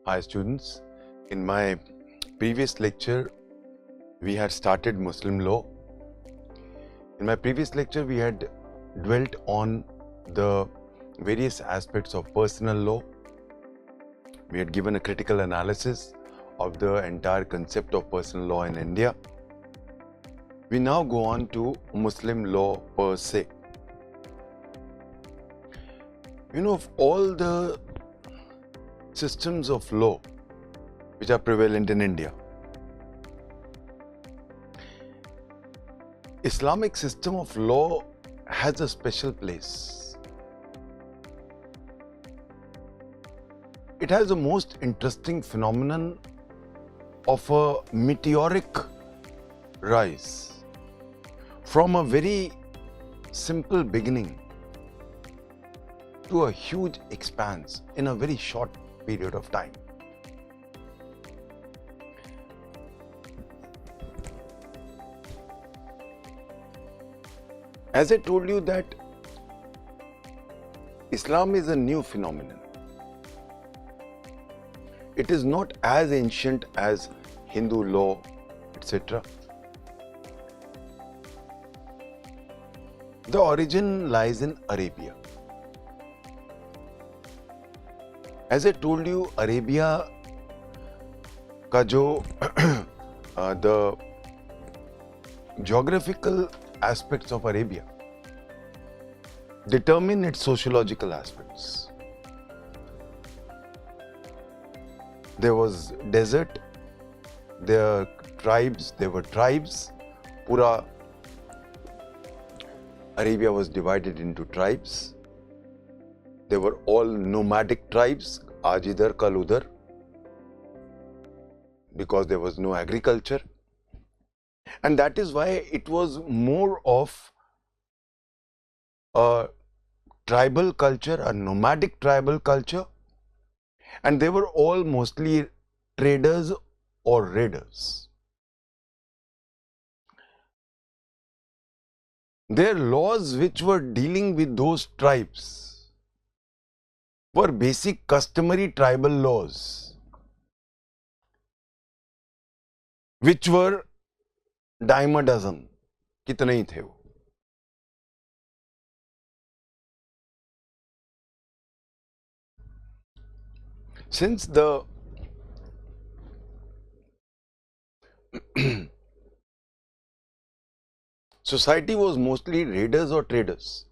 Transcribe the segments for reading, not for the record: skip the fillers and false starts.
Hi students, in my previous lecture we had started Muslim law. In my previous lecture we had dwelt on the various aspects of personal law. We had given a critical analysis of the entire concept of personal law in India. We now go on to Muslim law per se. You know, of all the systems of law which are prevalent in India, Islamic system of law has a special place. It has the most interesting phenomenon of a meteoric rise from a very simple beginning to a huge expanse in a very short period of time. As I told you that Islam is a new phenomenon. It is not as ancient as Hindu law, etc. The origin lies in Arabia. As I told you, Arabia का जो the geographical aspects of Arabia determine its sociological aspects. There was desert, there were tribes. Pura Arabia was divided into tribes. They were all nomadic tribes, aaj idhar kal udhar, because there was no agriculture. And that is why it was more of a tribal culture, a nomadic tribal culture, and they were all mostly traders or raiders. Their laws which were dealing with those tribes were basic customary tribal laws, which were dime a dozen. कितने ही थे वो? Since the society was mostly raiders or traders,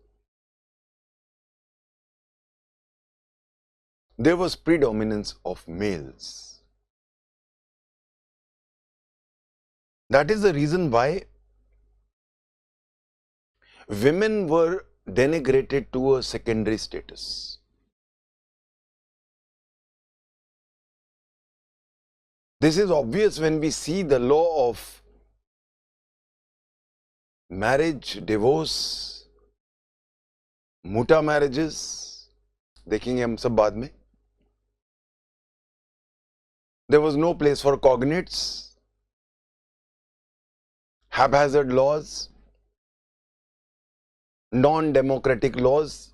there was predominance of males. That is the reason why women were denigrated to a secondary status. This is obvious when we see the law of marriage, divorce, muta marriages. देखेंगे हम सब बाद में. There was no place for cognates, haphazard laws, non-democratic laws,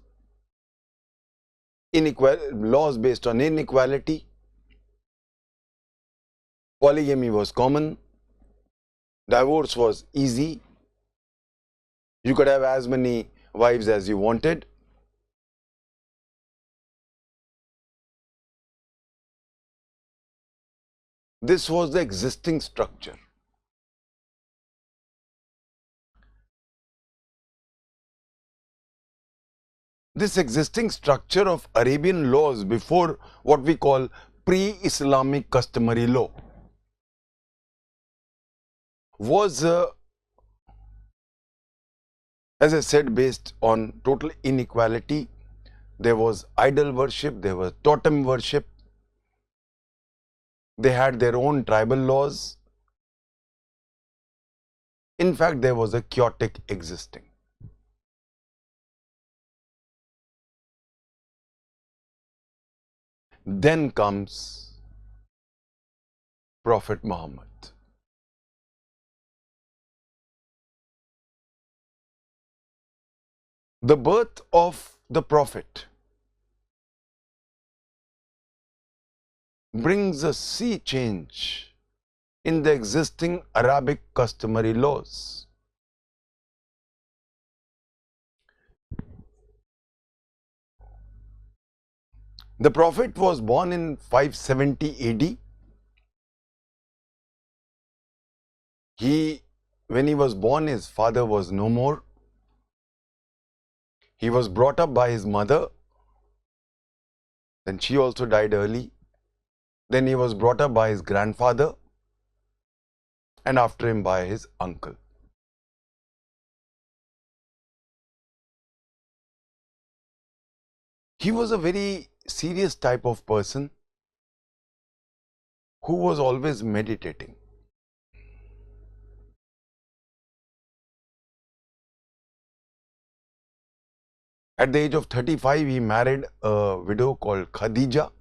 laws based on inequality. Polygamy was common. Divorce was easy. You could have as many wives as you wanted. This was the existing structure. This existing structure of Arabian laws before what we call pre-Islamic customary law was, as I said, based on total inequality. There was idol worship, there was totem worship. They had their own tribal laws. In fact, there was a chaotic existing. Then comes Prophet Muhammad. The birth of the Prophet brings a sea change in the existing Arabic customary laws. The Prophet was born in 570 AD. When he was born, his father was no more. He was brought up by his mother. Then she also died early. Then he was brought up by his grandfather, and after him by his uncle. He was a very serious type of person who was always meditating. At the age of 35, he married a widow called Khadija.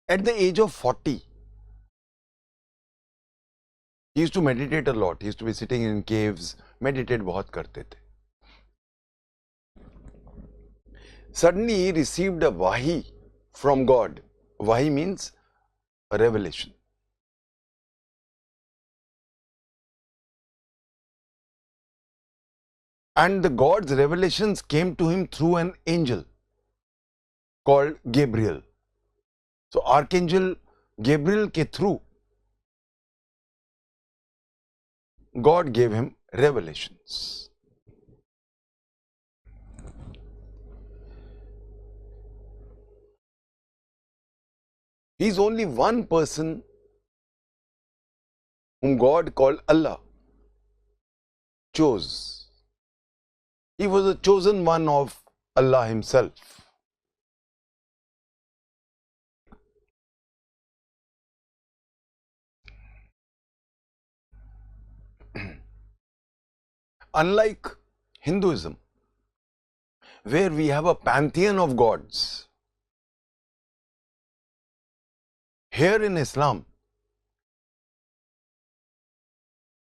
At the age of 40, he used to meditate a lot. He used to be sitting in caves, meditate बहुत करते थे. Suddenly he received a wahi from God. Wahi means a revelation. And the God's revelations came to him through an angel called Gabriel. So Archangel Gabriel ke through, God gave him revelations. He's only one person whom God called Allah chose. He was a chosen one of Allah himself. Unlike Hinduism, where we have a pantheon of gods, here in Islam,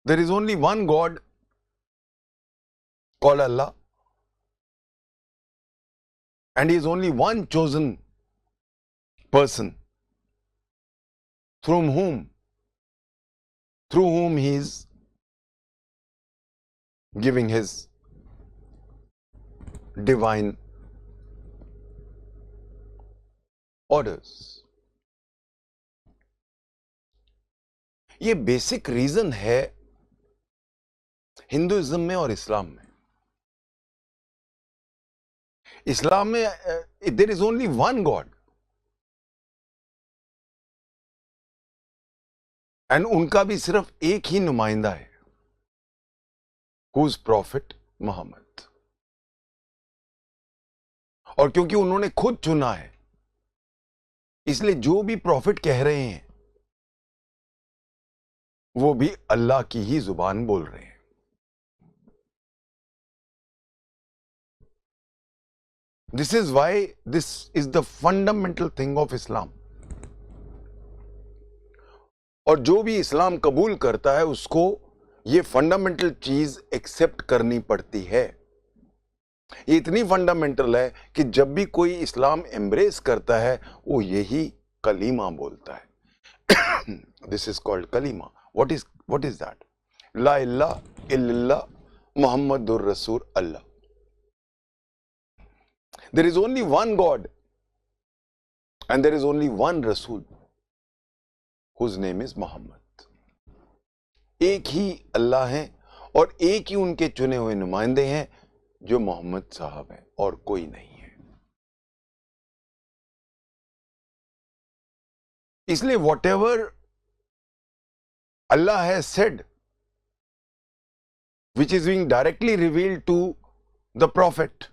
there is only one God called Allah, and he is only one chosen person through whom he is giving his divine orders. ये basic reason है Hinduism में और इस्लाम में. इस्लाम में there is only one God, and उनका भी सिर्फ एक ही नुमाइंदा है, हुज प्रॉफिट मोहम्मद. और क्योंकि उन्होंने खुद चुना है, इसलिए जो भी प्रॉफिट कह रहे हैं वो भी अल्लाह की ही जुबान बोल रहे हैं. This is why this is the fundamental thing of Islam. और जो भी इस्लाम कबूल करता है उसको ये फंडामेंटल चीज एक्सेप्ट करनी पड़ती है. ये इतनी फंडामेंटल है कि जब भी कोई इस्लाम एम्ब्रेस करता है वो यही कलीमा बोलता है. दिस इज कॉल्ड कलीमा. What is that? La ilaha illallah Muhammadur Rasul Allah. There is only one God and there is only one Rasul whose name is Muhammad. एक ही अल्लाह हैं और एक ही उनके चुने हुए नुमाइंदे हैं जो मोहम्मद साहब हैं और कोई नहीं है. इसलिए whatever Allah has said, which is being directly revealed to the Prophet,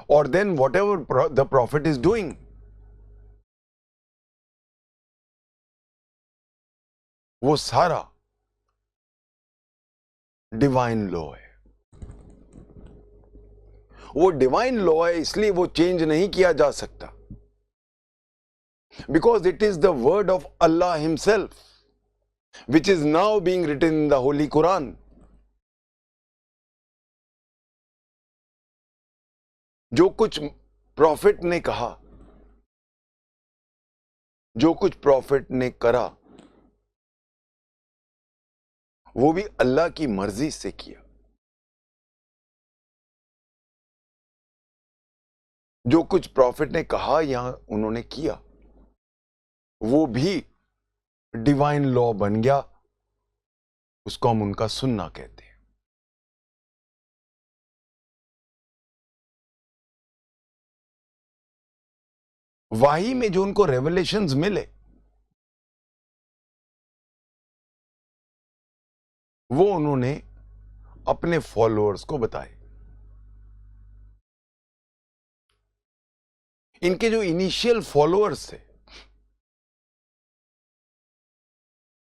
or then whatever the Prophet is doing, वो सारा डिवाइन लॉ है. वो डिवाइन लॉ है, इसलिए वो चेंज नहीं किया जा सकता, because it is the word of Allah himself, which is now being written in the Holy Quran. जो कुछ प्रॉफिट ने कहा, जो कुछ प्रॉफिट ने करा वो भी अल्लाह की मर्जी से किया। जो कुछ प्रॉफिट ने कहा या उन्होंने किया वो भी डिवाइन लॉ बन गया। उसको हम उनका सुन्ना कहते हैं। वाही में जो उनको रेवलेशंस मिले वो उन्होंने अपने फॉलोअर्स को बताए। इनके जो इनिशियल फॉलोअर्स थे,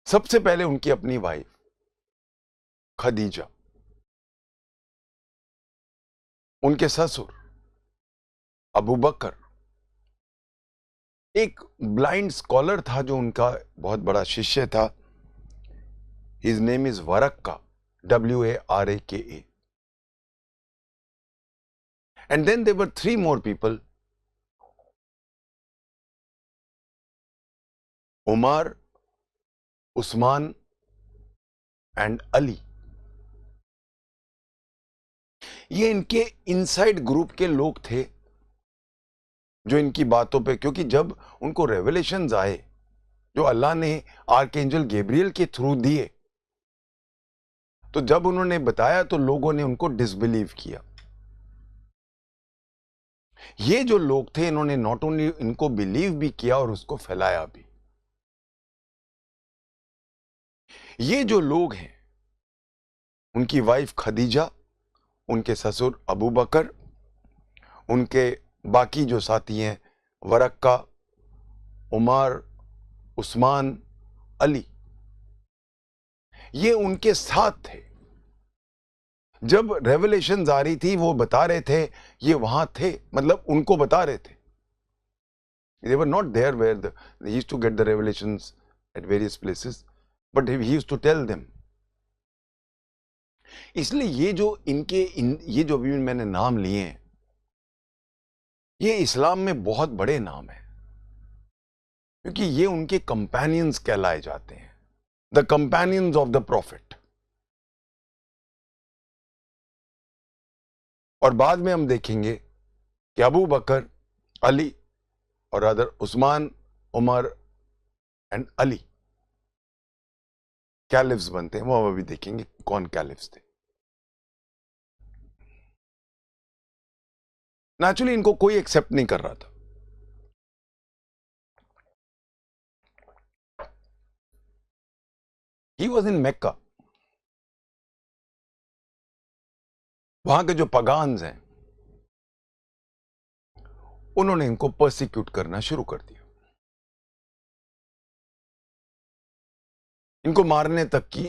सबसे पहले उनकी अपनी वाइफ खदीजा, उनके ससुर अबू बकर, एक ब्लाइंड स्कॉलर था जो उनका बहुत बड़ा शिष्य था। His name is Waraqa, WARAKA। And then there were 3 more people, Umar, Usman and Ali। ये इनके इनसाइड ग्रुप के लोग थे जो इनकी बातों पे, क्योंकि जब उनको रेवलेशंस आए जो अल्लाह ने आर्कएंजल गैब्रियल के थ्रू दिए, तो जब उन्होंने बताया तो लोगों ने उनको डिसबिलीव किया। ये जो लोग थे इन्होंने नॉट ओनली इनको बिलीव भी किया और उसको फैलाया भी। ये जो लोग हैं, उनकी वाइफ खदीजा, उनके ससुर अबू बकर, उनके बाकी जो साथी हैं वरक्का, उमर, उस्मान, अली, ये उनके साथ थे। जब रेवलेशंस आ रही थी वो बता रहे थे, ये वहां थे, मतलब उनको बता रहे थे। They were not there where they used to get the revelations at various places, but he used to tell them। इसलिए ये जो ये जो अभी मैंने नाम लिए हैं, ये इस्लाम में बहुत बड़े नाम हैं, क्योंकि ये उनके कंपेनियंस कहलाए जाते हैं, the companions of the profit. और बाद में हम देखेंगे कि अबू बकर, अली और other Usman, Umar and Ali caliphs बनते हैं। वो हम अभी देखेंगे कौन कैलिफ्स थे। नेचुरली इनको कोई एक्सेप्ट नहीं कर रहा था। ही वॉज इन मक्का। वहां के जो पगान्स हैं उन्होंने इनको परसिक्यूट करना शुरू कर दिया, इनको मारने तक की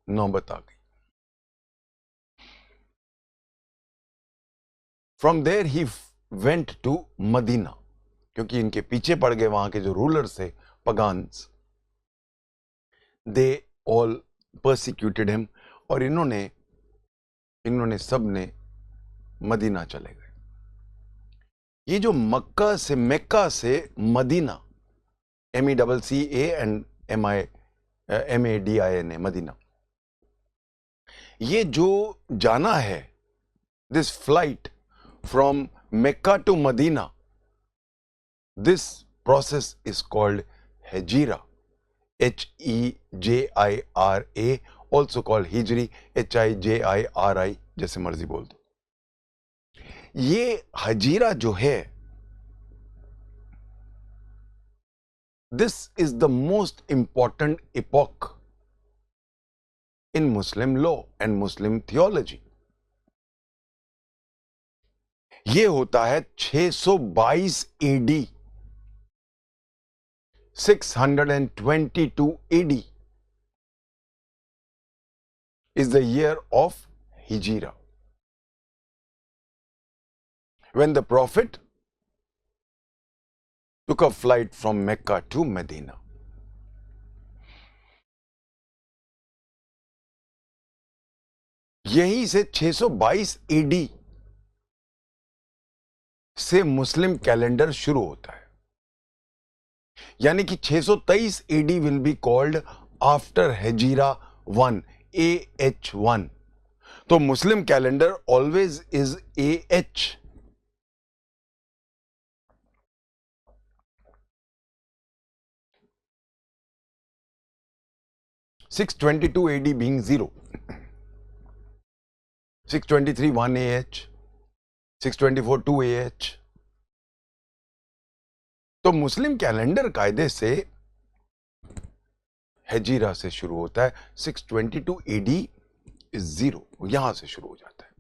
नौबत आ गई। From there he went to Medina, क्योंकि इनके पीछे पड़ गए वहां के जो रूलर्स थे पगान्स, दे ऑल परसिक्यूटेड हिम, और इन्होंने सब ने मदीना चले गए। ये जो मक्का से Medina, MECCA and MADINA, Medina, ये जो जाना है, this flight from Mecca to Medina, this process is called Hejira, HEJIRA, also called Hijri, HIJIRI, जैसे मर्जी बोल दो। ये हजीरा जो है, this is the most important epoch in Muslim law and Muslim theology. ये होता है 622 AD, 622 AD is the year of Hijra, when the Prophet took a flight from Mecca to Medina. यहीं से 622 AD से मुस्लिम calendar शुरू होता है, यानी कि 623 AD will be called after Hijra 1 AH1। तो Muslim calendar always is AH। 622 AD being 0, 623 1 AH, 624 2 AH। तो मुस्लिम कैलेंडर कायदे से हेजीरा से शुरू होता है, 622 AD इज 0, यहां से शुरू हो जाता है।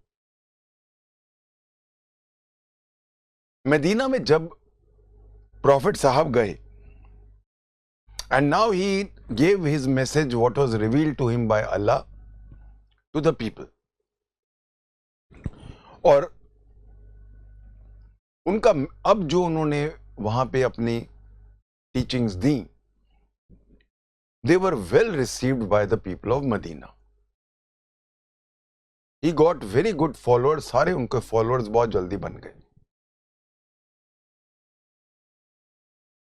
मदीना में जब प्रॉफिट साहब गए, and now he gave his message what was revealed to him by Allah to the people, और उनका अब जो उन्होंने वहां पे अपनी टीचिंग्स दी, they were well received by the people of Medina. He got very good followers, सारे उनके followers बहुत जल्दी बन गए।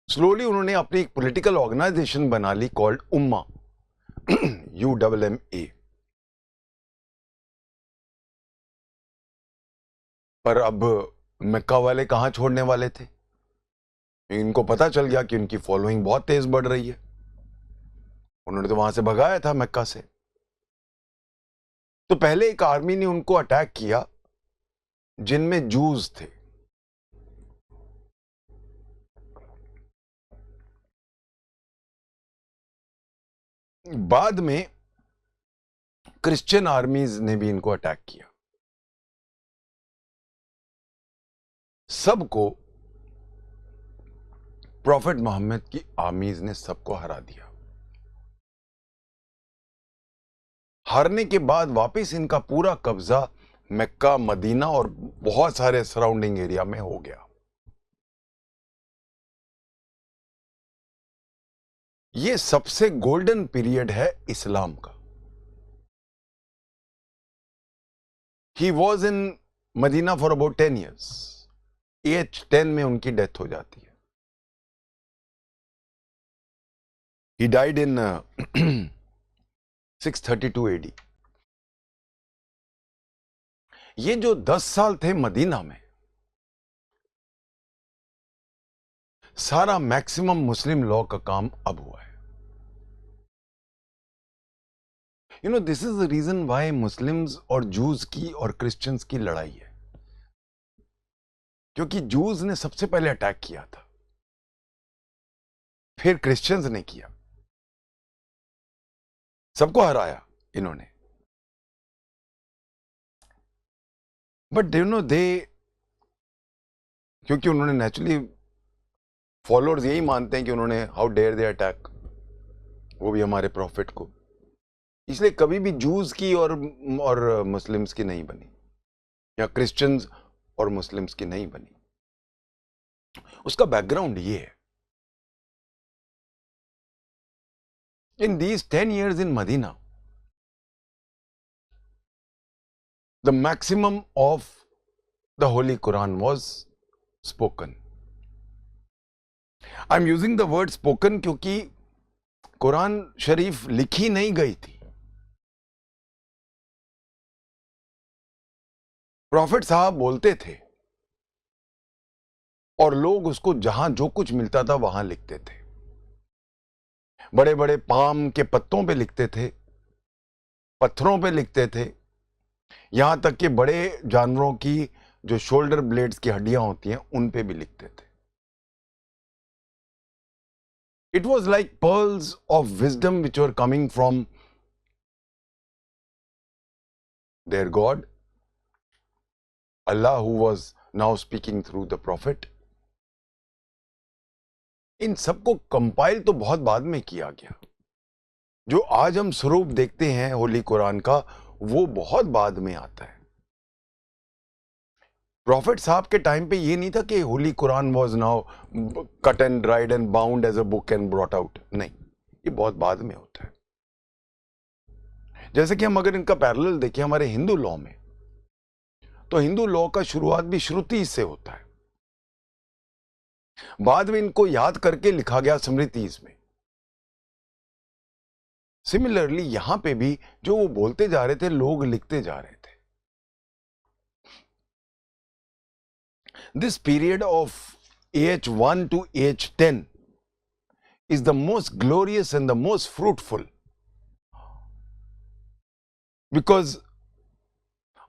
स्लोली उन्होंने अपनी एक पॉलिटिकल ऑर्गेनाइजेशन बना ली कॉल्ड उम्मा, UMMA। पर अब मक्का वाले कहां छोड़ने वाले थे? इनको पता चल गया कि उनकी फॉलोइंग बहुत तेज बढ़ रही है, उन्होंने तो वहां से भगाया था मक्का से। तो पहले एक आर्मी ने उनको अटैक किया जिनमें जूस थे। बाद में क्रिश्चियन आर्मीज ने भी इनको अटैक किया। सबको प्रॉफिट मोहम्मद की आर्मीज ने सबको हरा दिया। हारने के बाद वापस इनका पूरा कब्जा मक्का, मदीना और बहुत सारे सराउंडिंग एरिया में हो गया। यह सबसे गोल्डन पीरियड है इस्लाम का। He was in Medina for about 10 years। As 10 में उनकी डेथ हो जाती है। He died in 632 AD। ये जो 10 साल थे मदीना में, सारा मैक्सिमम मुस्लिम लॉ का काम अब हुआ है। This is the reason why Muslims और जूस की और क्रिश्चियंस की लड़ाई है, क्योंकि जूस ने सबसे पहले अटैक किया था, फिर क्रिश्चियंस ने किया, सबको हराया इन्होंने। बट दे, क्योंकि उन्होंने नेचुरली, फॉलोअर्स यही मानते हैं कि उन्होंने हाउ डेयर दे अटैक, वो भी हमारे प्रॉफिट को, इसलिए कभी भी जूस की और मुस्लिम्स की नहीं बनी, या क्रिश्चियंस और मुस्लिम्स की नहीं बनी। उसका बैकग्राउंड ये है, in these 10 years in Medina, the maximum of the Holy Quran was spoken. I'm using the word spoken क्योंकि कुरान शरीफ लिखी नहीं गई थी। प्रॉफिट साहब बोलते थे और लोग उसको जहां जो कुछ मिलता था वहां लिखते थे। बड़े बड़े पाम के पत्तों पे लिखते थे, पत्थरों पे लिखते थे, यहां तक कि बड़े जानवरों की जो शोल्डर ब्लेड्स की हड्डियां होती हैं उन पे भी लिखते थे। It was like pearls of wisdom which were coming from their God Allah, who was now speaking through the prophet. इन सबको कंपाइल तो बहुत बाद में किया गया। जो आज हम स्वरूप देखते हैं होली कुरान का, वो बहुत बाद में आता है। प्रॉफिट साहब के टाइम पे ये नहीं था कि holy Quran was now cut and dried and bound as a book and brought out, नहीं, ये बहुत बाद में होता है। जैसे कि हम अगर इनका पैरेलल देखें हमारे हिंदू लॉ में, तो हिंदू लॉ का शुरुआत भी श्रुति से होता है। बाद में इनको याद करके लिखा गया स्मृतिज में। सिमिलरली यहां पे भी जो वो बोलते जा रहे थे, लोग लिखते जा रहे थे। This period of AH1 to AH10 is the most glorious and the most fruitful, because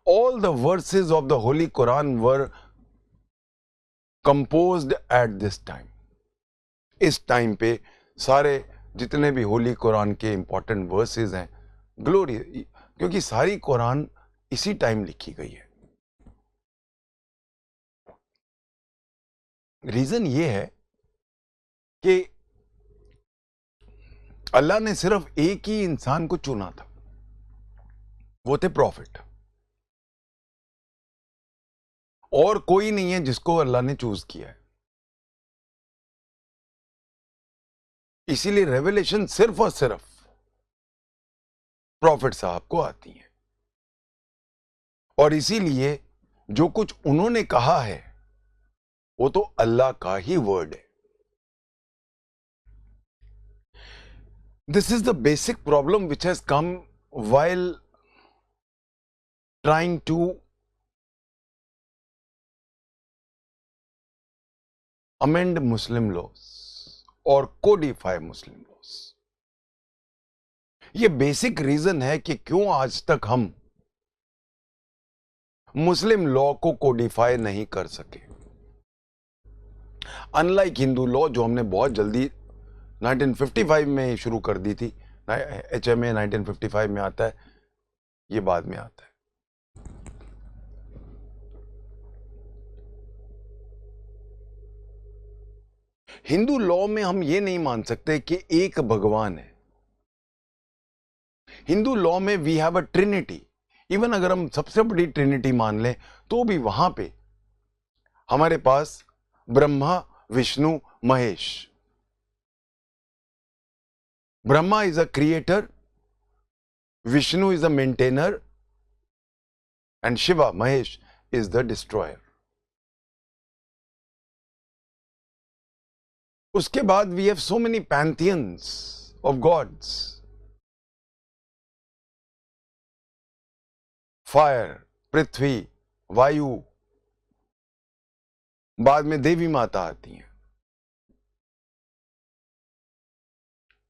all the verses of the Holy Quran were composed at this time. इस टाइम पे सारे जितने भी होली कुरान के इंपॉर्टेंट वर्सेस हैं, ग्लोरी, क्योंकि सारी कुरान इसी टाइम लिखी गई है। रीजन ये है कि अल्लाह ने सिर्फ एक ही इंसान को चुना था, वो थे प्रॉफिट। और कोई नहीं है जिसको अल्लाह ने चूज किया है। इसीलिए रेवलेशन सिर्फ और सिर्फ प्रॉफिट साहब को आती है, और इसीलिए जो कुछ उन्होंने कहा है वो तो अल्लाह का ही वर्ड है। This is the basic problem which has come while trying to amend Muslim laws और codify Muslim laws। ये बेसिक रीजन है कि क्यों आज तक हम मुस्लिम लॉ को कोडिफाई नहीं कर सके। अनलाइक हिंदू लॉ जो हमने बहुत जल्दी 1955 में शुरू कर दी थी, HMA 1955 में आता है, ये बाद में आता है। हिंदू लॉ में हम ये नहीं मान सकते कि एक भगवान है। हिंदू लॉ में we have a trinity. Even अगर हम सबसे बड़ी ट्रिनिटी मान लें तो भी वहां पे हमारे पास Brahma, Vishnu, Mahesh. Brahma is a creator, Vishnu is a maintainer, and Shiva, Mahesh, is the destroyer. उसके बाद we have so many pantheons of gods. Fire, Prithvi, Vayu, बाद में देवी माता आती हैं।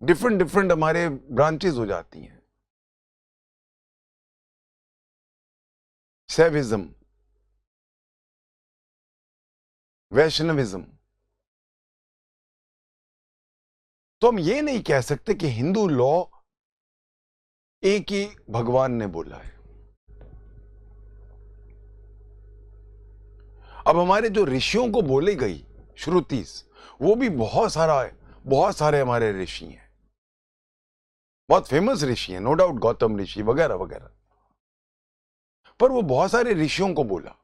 डिफरेंट हमारे ब्रांचेस हो जाती हैं। शैविज्म, वैष्णविज्म। तो हम ये नहीं कह सकते कि हिंदू लॉ एक ही भगवान ने बोला है। अब हमारे जो ऋषियों को बोली गई श्रुतिस, वो भी बहुत सारे हमारे ऋषि हैं, बहुत फेमस ऋषि हैं, नो डाउट, गौतम ऋषि वगैरह वगैरह। पर वो बहुत सारे ऋषियों को बोला।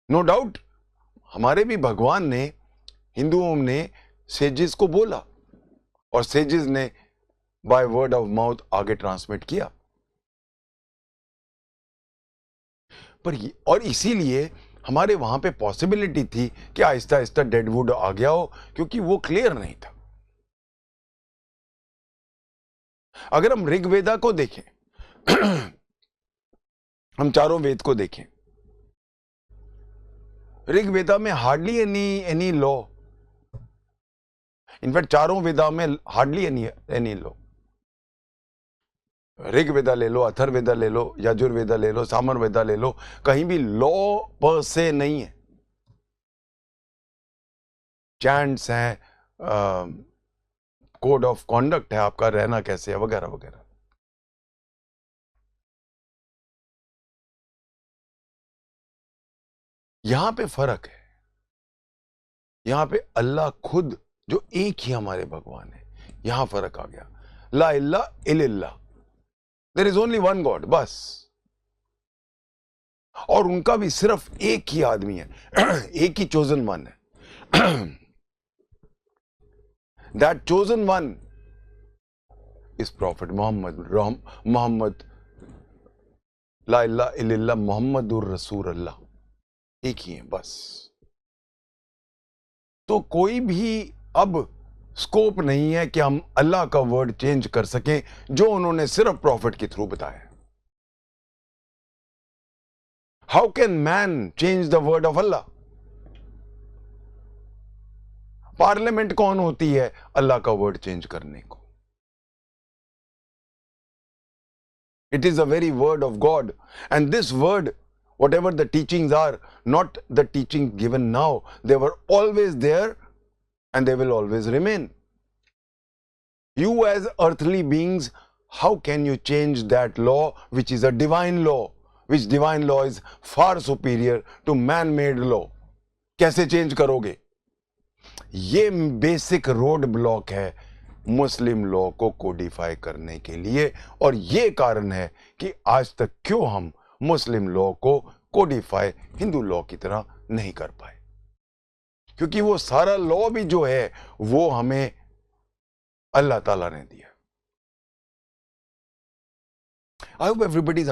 नो डाउट हमारे भी भगवान ने, हिंदुओं ने सेजिस को बोला, और सेजिस ने बाय वर्ड ऑफ माउथ आगे ट्रांसमिट किया। पर और इसीलिए हमारे वहां पे पॉसिबिलिटी थी कि आहिस्ता आहिस्ता डेडवुड आ गया हो, क्योंकि वो क्लियर नहीं था। अगर हम ऋग्वेदा को देखें हम चारों वेद को देखें, ऋग्वेदा में हार्डली एनी लॉ, इनफैक्ट चारों वेदा में हार्डली एनी लॉ। ऋग्वेदा ले लो, अथर्ववेदा ले लो, यजुर्वेदा ले लो, सामवेदा ले लो, कहीं भी लॉ पर से नहीं है। चैंट्स हैं, कोड ऑफ कॉन्डक्ट है, आपका रहना कैसे है, वगैरह वगैरह। यहां पे फर्क है। यहां पे अल्लाह खुद, जो एक ही हमारे भगवान है, यहां फर्क आ गया। ला इल्ला इल्लल्लाह, there is only one God, बस। और उनका भी सिर्फ एक ही आदमी है एक ही चोजन वन है। That chosen one is prophet Mohammad, ला इल्ला इल्लल्लाह, मोहम्मदुर रसूल अल्लाह। एक ही है बस। तो कोई भी अब स्कोप नहीं है कि हम अल्लाह का वर्ड चेंज कर सकें जो उन्होंने सिर्फ प्रॉफिट के थ्रू बताया। How can man change the word of Allah? Parliament कौन होती है अल्लाह का वर्ड चेंज करने को? It is a very word of God, and this word, whatever the teachings are, not the teachings given now, they were always there and they will always remain. You as earthly beings, how can you change that law which is a divine law, which divine law is far superior to man-made law? कैसे change करोगे? ये basic road block है मुस्लिम law को Codify करने के लिए, और ये कारण है कि आज तक क्यों हम मुस्लिम लॉ को कोडिफाई हिंदू लॉ की तरह नहीं कर पाए, क्योंकि वो सारा लॉ भी जो है वो हमें अल्लाह ताला ने दिया। I hope everybody is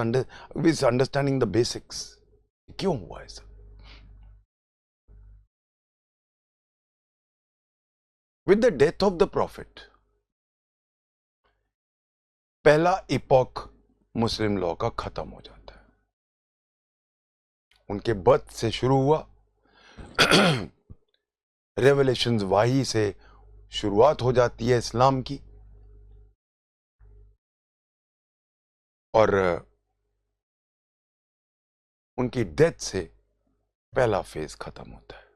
understanding the basics. क्यों हुआ ऐसा? With the death of the profit, पहला इपॉक मुस्लिम लॉ का खत्म हो जाता है। उनके बर्थ से शुरू हुआ, रेवलेशंस वाही से शुरुआत हो जाती है इस्लाम की, और उनकी डेथ से पहला फेज खत्म होता है।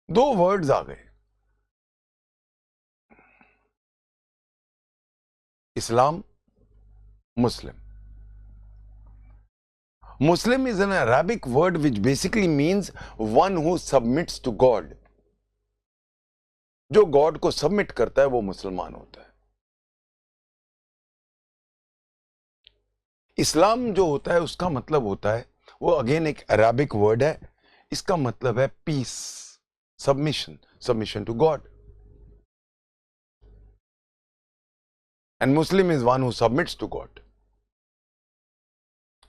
दो वर्ड्स आ गए, Islam, Muslim. Muslim is an Arabic word which basically means one who submits to God. जो गॉड को सबमिट करता है वो मुसलमान होता है। इस्लाम जो होता है उसका मतलब होता है, वो अगेन एक अराबिक वर्ड है, इसका मतलब है peace, submission, submission to God. And Muslim is one who submits to God.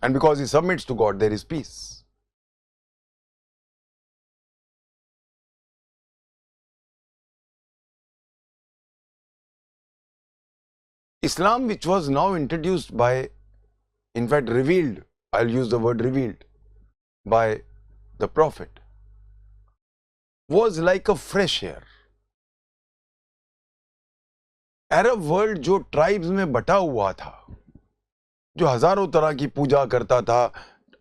And because he submits to God, there is peace. Islam, which was now introduced by, in fact revealed, I'll use the word revealed, by the Prophet, was like a fresh air. Arab world जो tribes में बटा हुआ था, जो हजारों तरह की पूजा करता था,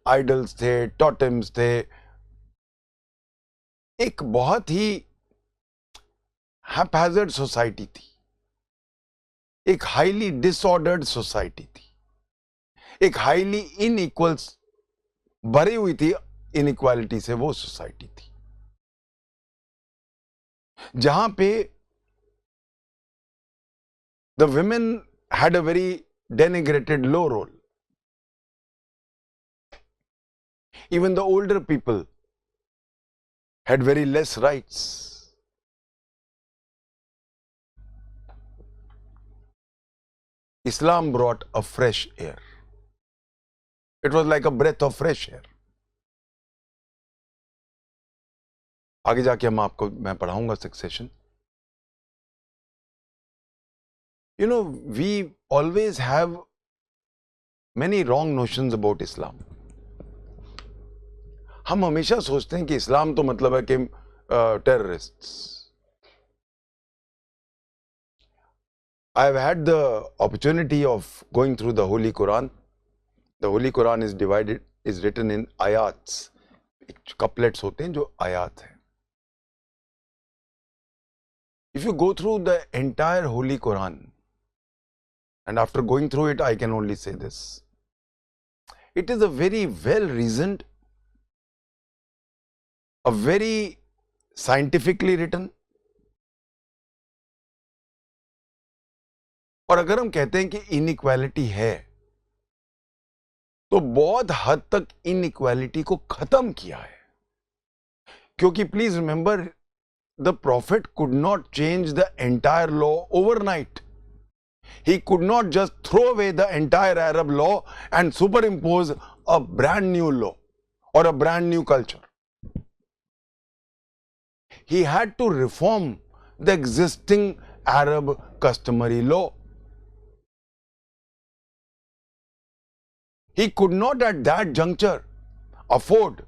आइडल्स थे, टोटेम्स थे, एक बहुत ही हैपहैजर्ड सोसाइटी थी, एक हाईली डिसऑर्डर्ड सोसाइटी थी, एक हाईली इनइक्वल्स भरी हुई थी, इनइक्वालिटी से वो सोसाइटी थी, जहां पे the women had a very denigrated low role. Even the older people had very less rights. Islam brought a fresh air. It was like a breath of fresh air. आगे जाके मैं पढ़ाऊंगा succession. You know, we always have many wrong notions about Islam. हम हमेशा सोचते हैं कि इस्लाम तो मतलब है कि terrorists. I have had the opportunity of going through the Holy Quran. The Holy Quran is written in ayats. Couplets होते हैं जो आयात हैं. If you go through the entire Holy Quran, and after going through it, I can only say this. It is a very well reasoned, a very scientifically written, और अगर हम कहते हैं कि इनइक्वालिटी है, तो बहुत हद तक इनइक्वालिटी को खत्म किया है, क्योंकि please remember, the profit could not change the entire law overnight. He could not just throw away the entire Arab law and superimpose a brand new law or a brand new culture. he had to reform the existing Arab customary law. He could not at that juncture afford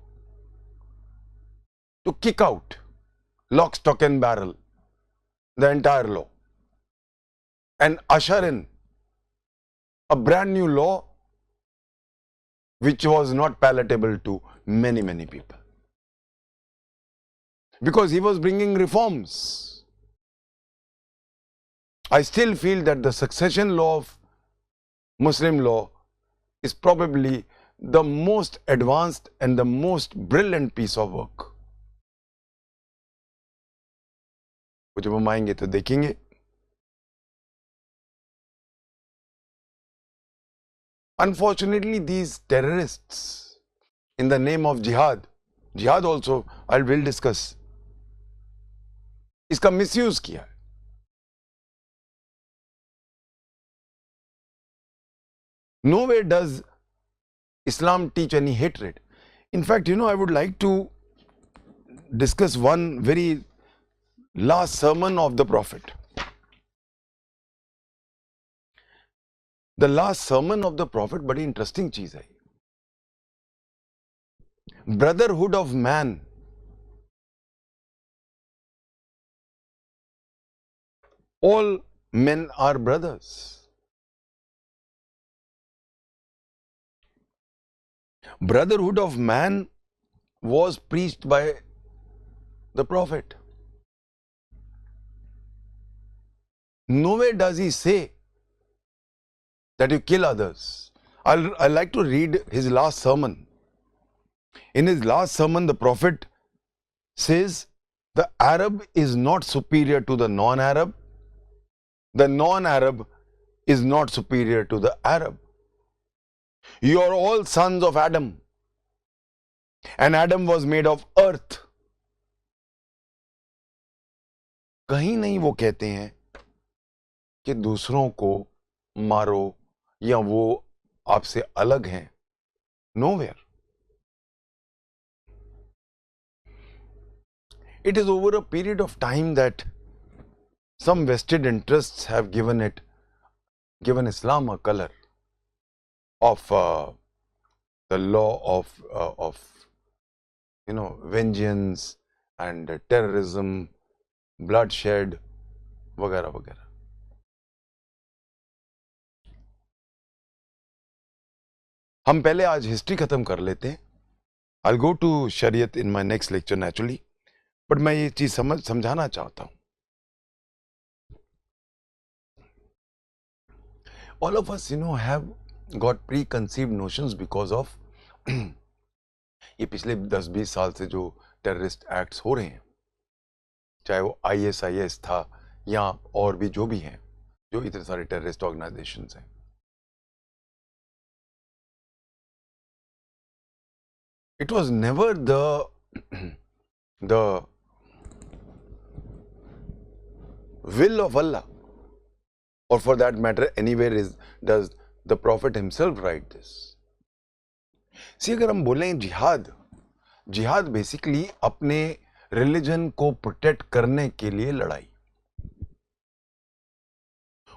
to kick out lock, stock and barrel the entire law and usher in a brand new law which was not palatable to many people. Because he was bringing reforms. I still feel that the succession law of Muslim law is probably the most advanced and the most brilliant piece of work. वो जब हम आएंगे तो देखेंगे. Unfortunately, these terrorists, in the name of jihad also I will discuss, इसका misuse किया है. Nowhere does Islam teach any hatred. In fact, I would like to discuss one very last sermon of the Prophet. The last sermon of the Prophet, बड़ी interesting चीज है. Brotherhood of man. All men are brothers. Brotherhood of man was preached by the Prophet. Nowhere does he say that you kill others. I like to read his last sermon. In his last sermon, the Prophet says the Arab is not superior to the non-Arab. The non-Arab is not superior to the Arab. You are all sons of Adam. And Adam was made of earth. कहीं नहीं वो कहते हैं कि दूसरों को मारो या वो आपसे अलग हैं. Nowhere. It is over a period of time that some vested interests have given Islam a color of the law of vengeance and terrorism, bloodshed, वगैरह वगैरह. हम पहले आज हिस्ट्री खत्म कर लेते हैं. I'll go to शरीयत in my next lecture naturally, but मैं ये चीज समझाना चाहता हूं. All of us, have got preconceived notions because of ये पिछले 10-20 साल से जो टेररिस्ट एक्ट्स हो रहे हैं, चाहे वो ISIS था या और भी जो भी हैं, जो इतने सारे टेररिस्ट ऑर्गेनाइजेशंस हैं. It was never the will of Allah, or for that matter anywhere does the Prophet himself write this. See, अगर हम बोलें जिहाद बेसिकली अपने रिलीजन को प्रोटेक्ट करने के लिए लड़ाई.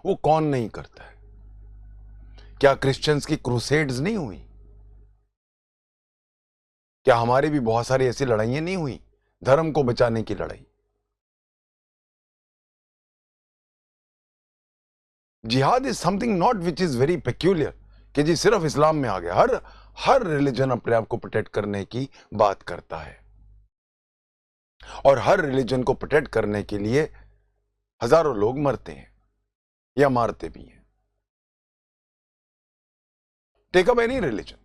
वो कौन नहीं करता है? क्या क्रिश्चियंस की क्रूसेड्स नहीं हुई? क्या हमारी भी बहुत सारी ऐसी लड़ाइयां नहीं हुई धर्म को बचाने की लड़ाई? जिहाद is something not which is very peculiar कि जी सिर्फ इस्लाम में आ गया. हर रिलीजन अपने आप को प्रोटेक्ट करने की बात करता है, और हर रिलीजन को प्रोटेक्ट करने के लिए हजारों लोग मरते हैं या मारते भी हैं. Take up any religion.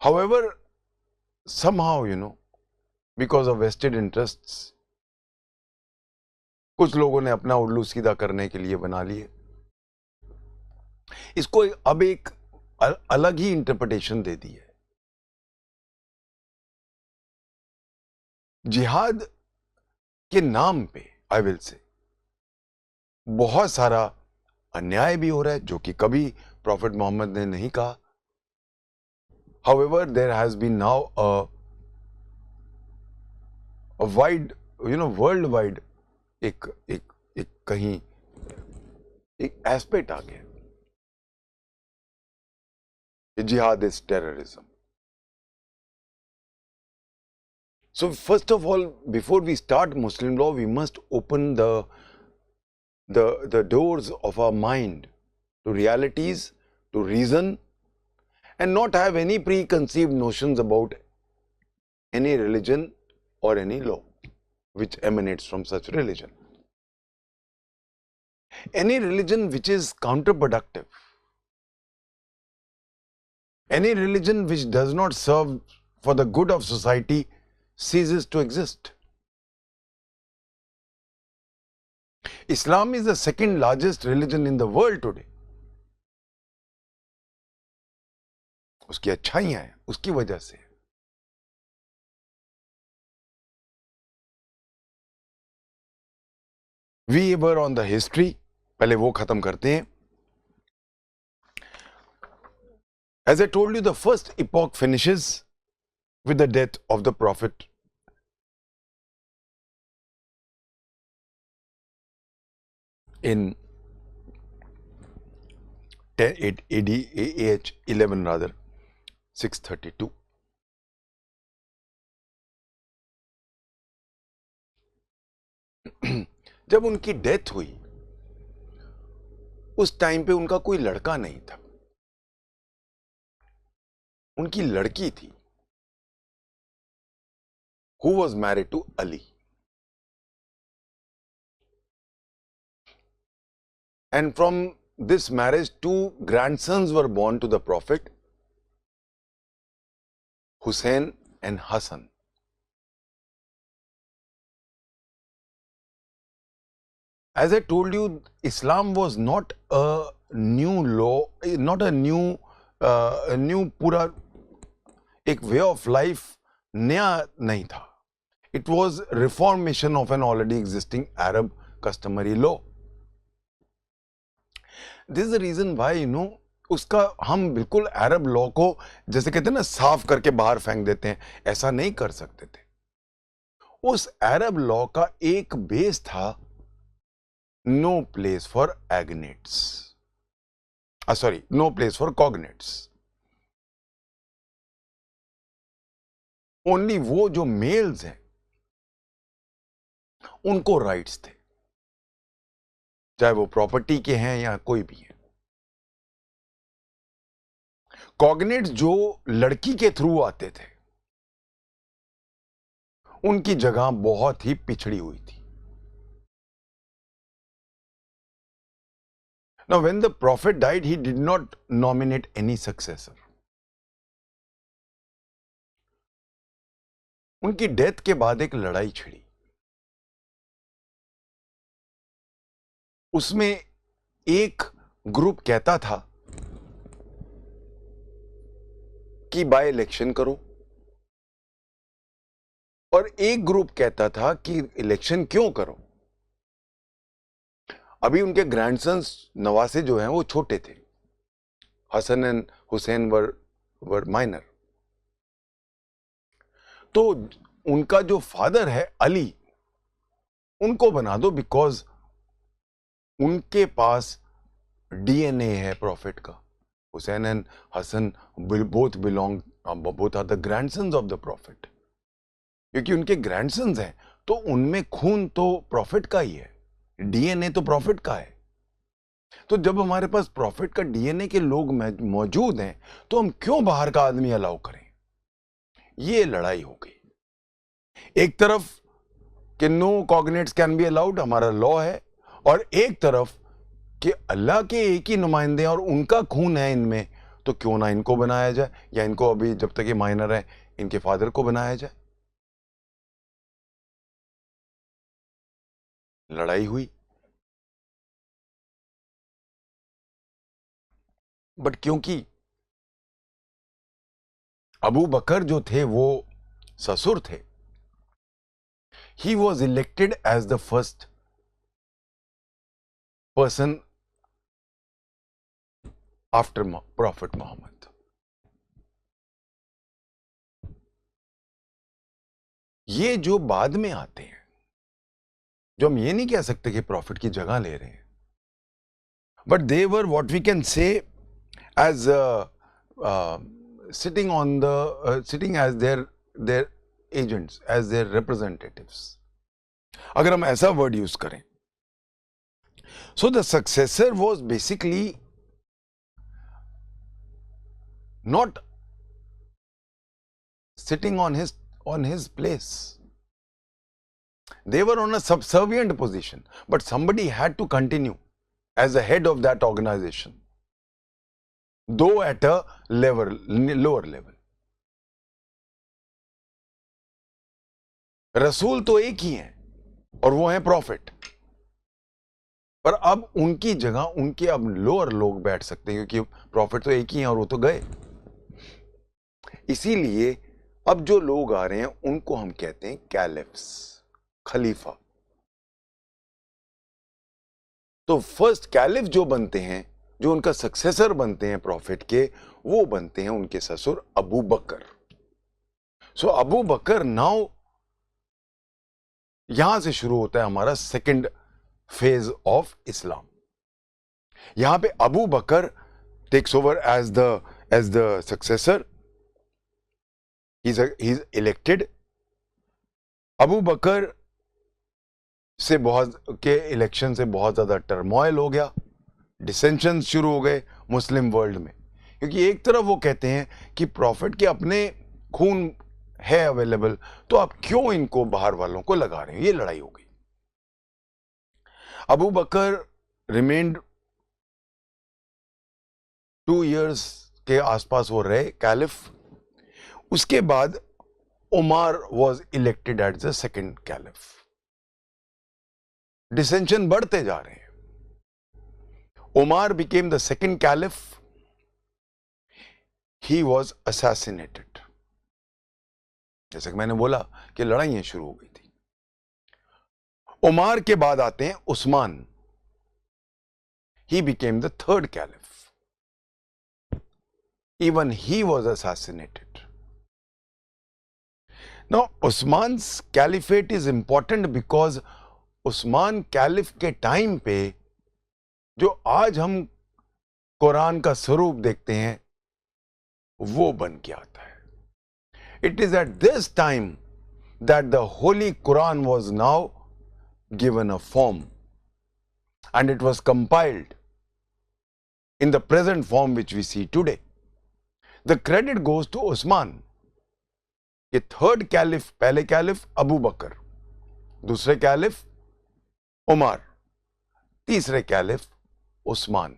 However, somehow, because of vested interests, कुछ लोगों ने अपना उल्लू सीधा करने के लिए बना लिए. इसको अब एक अलग ही इंटरप्रिटेशन दे दी है. जिहाद के नाम पे आई विल से बहुत सारा अन्याय भी हो रहा है, जो कि कभी प्रॉफिट मोहम्मद ने नहीं कहा. However, there has been now a wide, worldwide एक एक एक कहीं एक एस्पेक्ट आ गया. Jihad is terrorism. So first of all, before we start Muslim law, we must open the doors of our mind to realities, to reason, and not have any preconceived notions about any religion or any law which emanates from such religion. Any religion which is counterproductive, any religion which does not serve for the good of society ceases to exist. Islam is the second largest religion in the world today. उसकी अच्छाइयां हैं, उसकी वजह से. We were on the history. पहले वो खत्म करते हैं. As I told you, the first epoch finishes with the death of the Prophet. In AD, AH 11 rather, 632. जब उनकी डेथ हुई, उस टाइम पे उनका कोई लड़का नहीं था. उनकी लड़की थी, who was married to Ali. And from this marriage, two grandsons were born to the Prophet, Hussein and Hassan. As I told you, Islam was not a new law, not a new पूरा एक way of life नया नहीं था. It was reformation of an already existing Arab customary law. This is the reason why, उसका हम बिल्कुल अरब law को जैसे कहते हैं ना साफ करके बाहर फेंक देते हैं, ऐसा नहीं कर सकते थे. उस अरब लॉ का एक बेस था, no place for agnates, sorry, no place for cognates. Only वो जो मेल्स हैं उनको राइट्स थे, चाहे वो प्रॉपर्टी के हैं या कोई भी है. कॉग्नेट्स जो लड़की के थ्रू आते थे, उनकी जगह बहुत ही पिछड़ी हुई थी. Now, when the Prophet died, he did not nominate any successor. उनकी डेथ के बाद एक लड़ाई छिड़ी. उसमें एक ग्रुप कहता था कि बाय इलेक्शन करो, और एक ग्रुप कहता था कि इलेक्शन क्यों करो. अभी उनके ग्रैंडसन्स नवासे जो हैं वो छोटे थे. Hasan and Hussain were minor. तो उनका जो फादर है अली, उनको बना दो, बिकॉज उनके पास डीएनए है प्रॉफिट का. Hussain and Hasan both belong, both are the grandsons of the prophet. क्योंकि उनके ग्रैंडसन्स हैं तो उनमें खून तो प्रॉफिट का ही है, डीएनए तो प्रॉफिट का है. तो जब हमारे पास प्रॉफिट का डीएनए के लोग मौजूद हैं, तो हम क्यों बाहर का आदमी अलाउ करें. ये लड़ाई हो गई. एक तरफ कि नो कॉग्नेट्स कैन बी अलाउड, हमारा लॉ है, और एक तरफ कि अल्लाह के एक ही नुमाइंदे और उनका खून है इनमें, तो क्यों ना इनको बनाया जाए, या इनको अभी जब तक ये माइनर है इनके फादर को बनाया जाए. लड़ाई हुई. बट क्योंकि अबू बकर जो थे वो ससुर थे, he was elected as the first person after Prophet Muhammad. ये जो बाद में आते हैं, जो हम ये नहीं कह सकते कि प्रॉफिट की जगह ले रहे हैं, but they were what we can say as sitting as their agents, as their representatives. अगर हम ऐसा वर्ड यूज करें, so the successor was basically not sitting on his place. They were on a subservient position, but somebody had to continue as the head of that organization, though at a lower level. रसूल तो एक ही हैं और वो हैं profit, पर अब उनकी जगह उनके अब लोअर लोग बैठ सकते हैं, क्योंकि प्रॉफिट तो एक ही हैं और वो तो गए। इसीलिए अब जो लोग आ रहे हैं उनको हम कहते हैं कैलिफ्स, खलीफा। तो फर्स्ट कैलिफ जो बनते हैं, जो उनका सक्सेसर बनते हैं प्रॉफिट के, वो बनते हैं उनके ससुर अबू बकर। सो अबू बकर नाउ, यहां से शुरू होता है हमारा सेकंड फेज ऑफ इस्लाम। यहां पे Abu Bakr takes over as the successor, he is elected. Abu Bakr से इलेक्शन से बहुत ज्यादा टर्मोइल हो गया, डिसेंशन शुरू हो गए मुस्लिम वर्ल्ड में, क्योंकि एक तरफ वो कहते हैं कि प्रॉफिट के अपने खून है अवेलेबल, तो आप क्यों इनको बाहर वालों को लगा रहे हैं। ये लड़ाई हो गई। अबू बकर रिमेन्ड 2 years के आसपास वो रहे कैलिफ। उसके बाद Umar was elected as the second caliph. Dissension बढ़ते जा रहे हैं। Umar became the second caliph. He was assassinated. जैसे कि मैंने बोला कि लड़ाइयां शुरू हो गई थी। उमर के बाद आते हैं Usman. He became the third caliph. Even he was assassinated. Now, Usman's caliphate is important because Usman caliph के टाइम पे जो आज हम कुरान का स्वरूप देखते हैं वो बन के आता है। It is at this time that the Holy Quran was now given a form and it was compiled in the present form which we see today. The credit goes to Usman. ये third caliph, पहले caliph Abu बकर, दूसरे caliph Umar, तीसरे caliph Usman.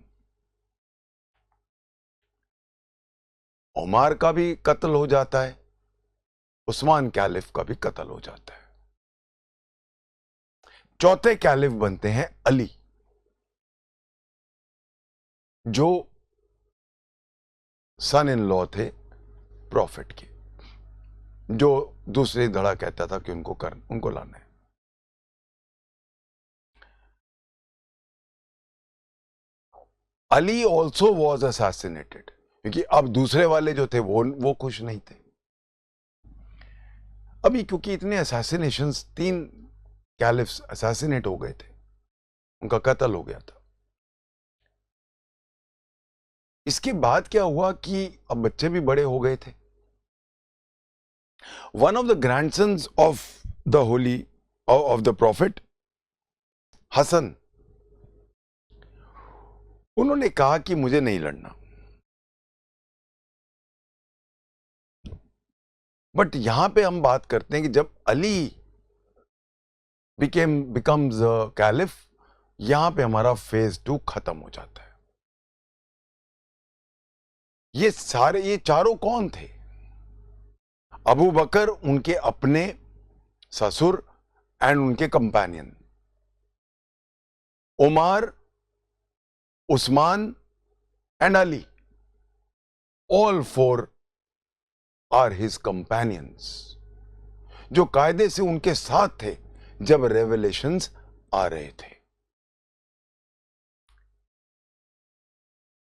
Umar का भी कत्ल हो जाता है, उस्मान कैलिफ का भी कत्ल हो जाता है। चौथे कैलिफ बनते हैं अली, जो सन इन लॉ थे प्रॉफिट के, जो दूसरी धड़ा कहता था कि उनको लाना है। अली ऑल्सो वॉज असैसिनेटेड, क्योंकि अब दूसरे वाले जो थे वो खुश नहीं थे। अभी क्योंकि इतने असैसिनेशंस, 3 कैलिफ्स असैसिनेट हो गए थे, उनका कत्ल हो गया था। इसके बाद क्या हुआ कि अब बच्चे भी बड़े हो गए थे। One of the grandsons of the prophet, Hasan, उन्होंने कहा कि मुझे नहीं लड़ना। बट यहां पे हम बात करते हैं कि जब अली बिकम्स कैलिफ, यहां पे हमारा फेज 2 खत्म हो जाता है। ये चारों कौन थे? अबू बकर, उनके अपने ससुर एंड उनके companion, Umar, Usman and Ali, all 4 are his companions, जो कायदे से उनके साथ थे जब रेवलेशंस आ रहे थे।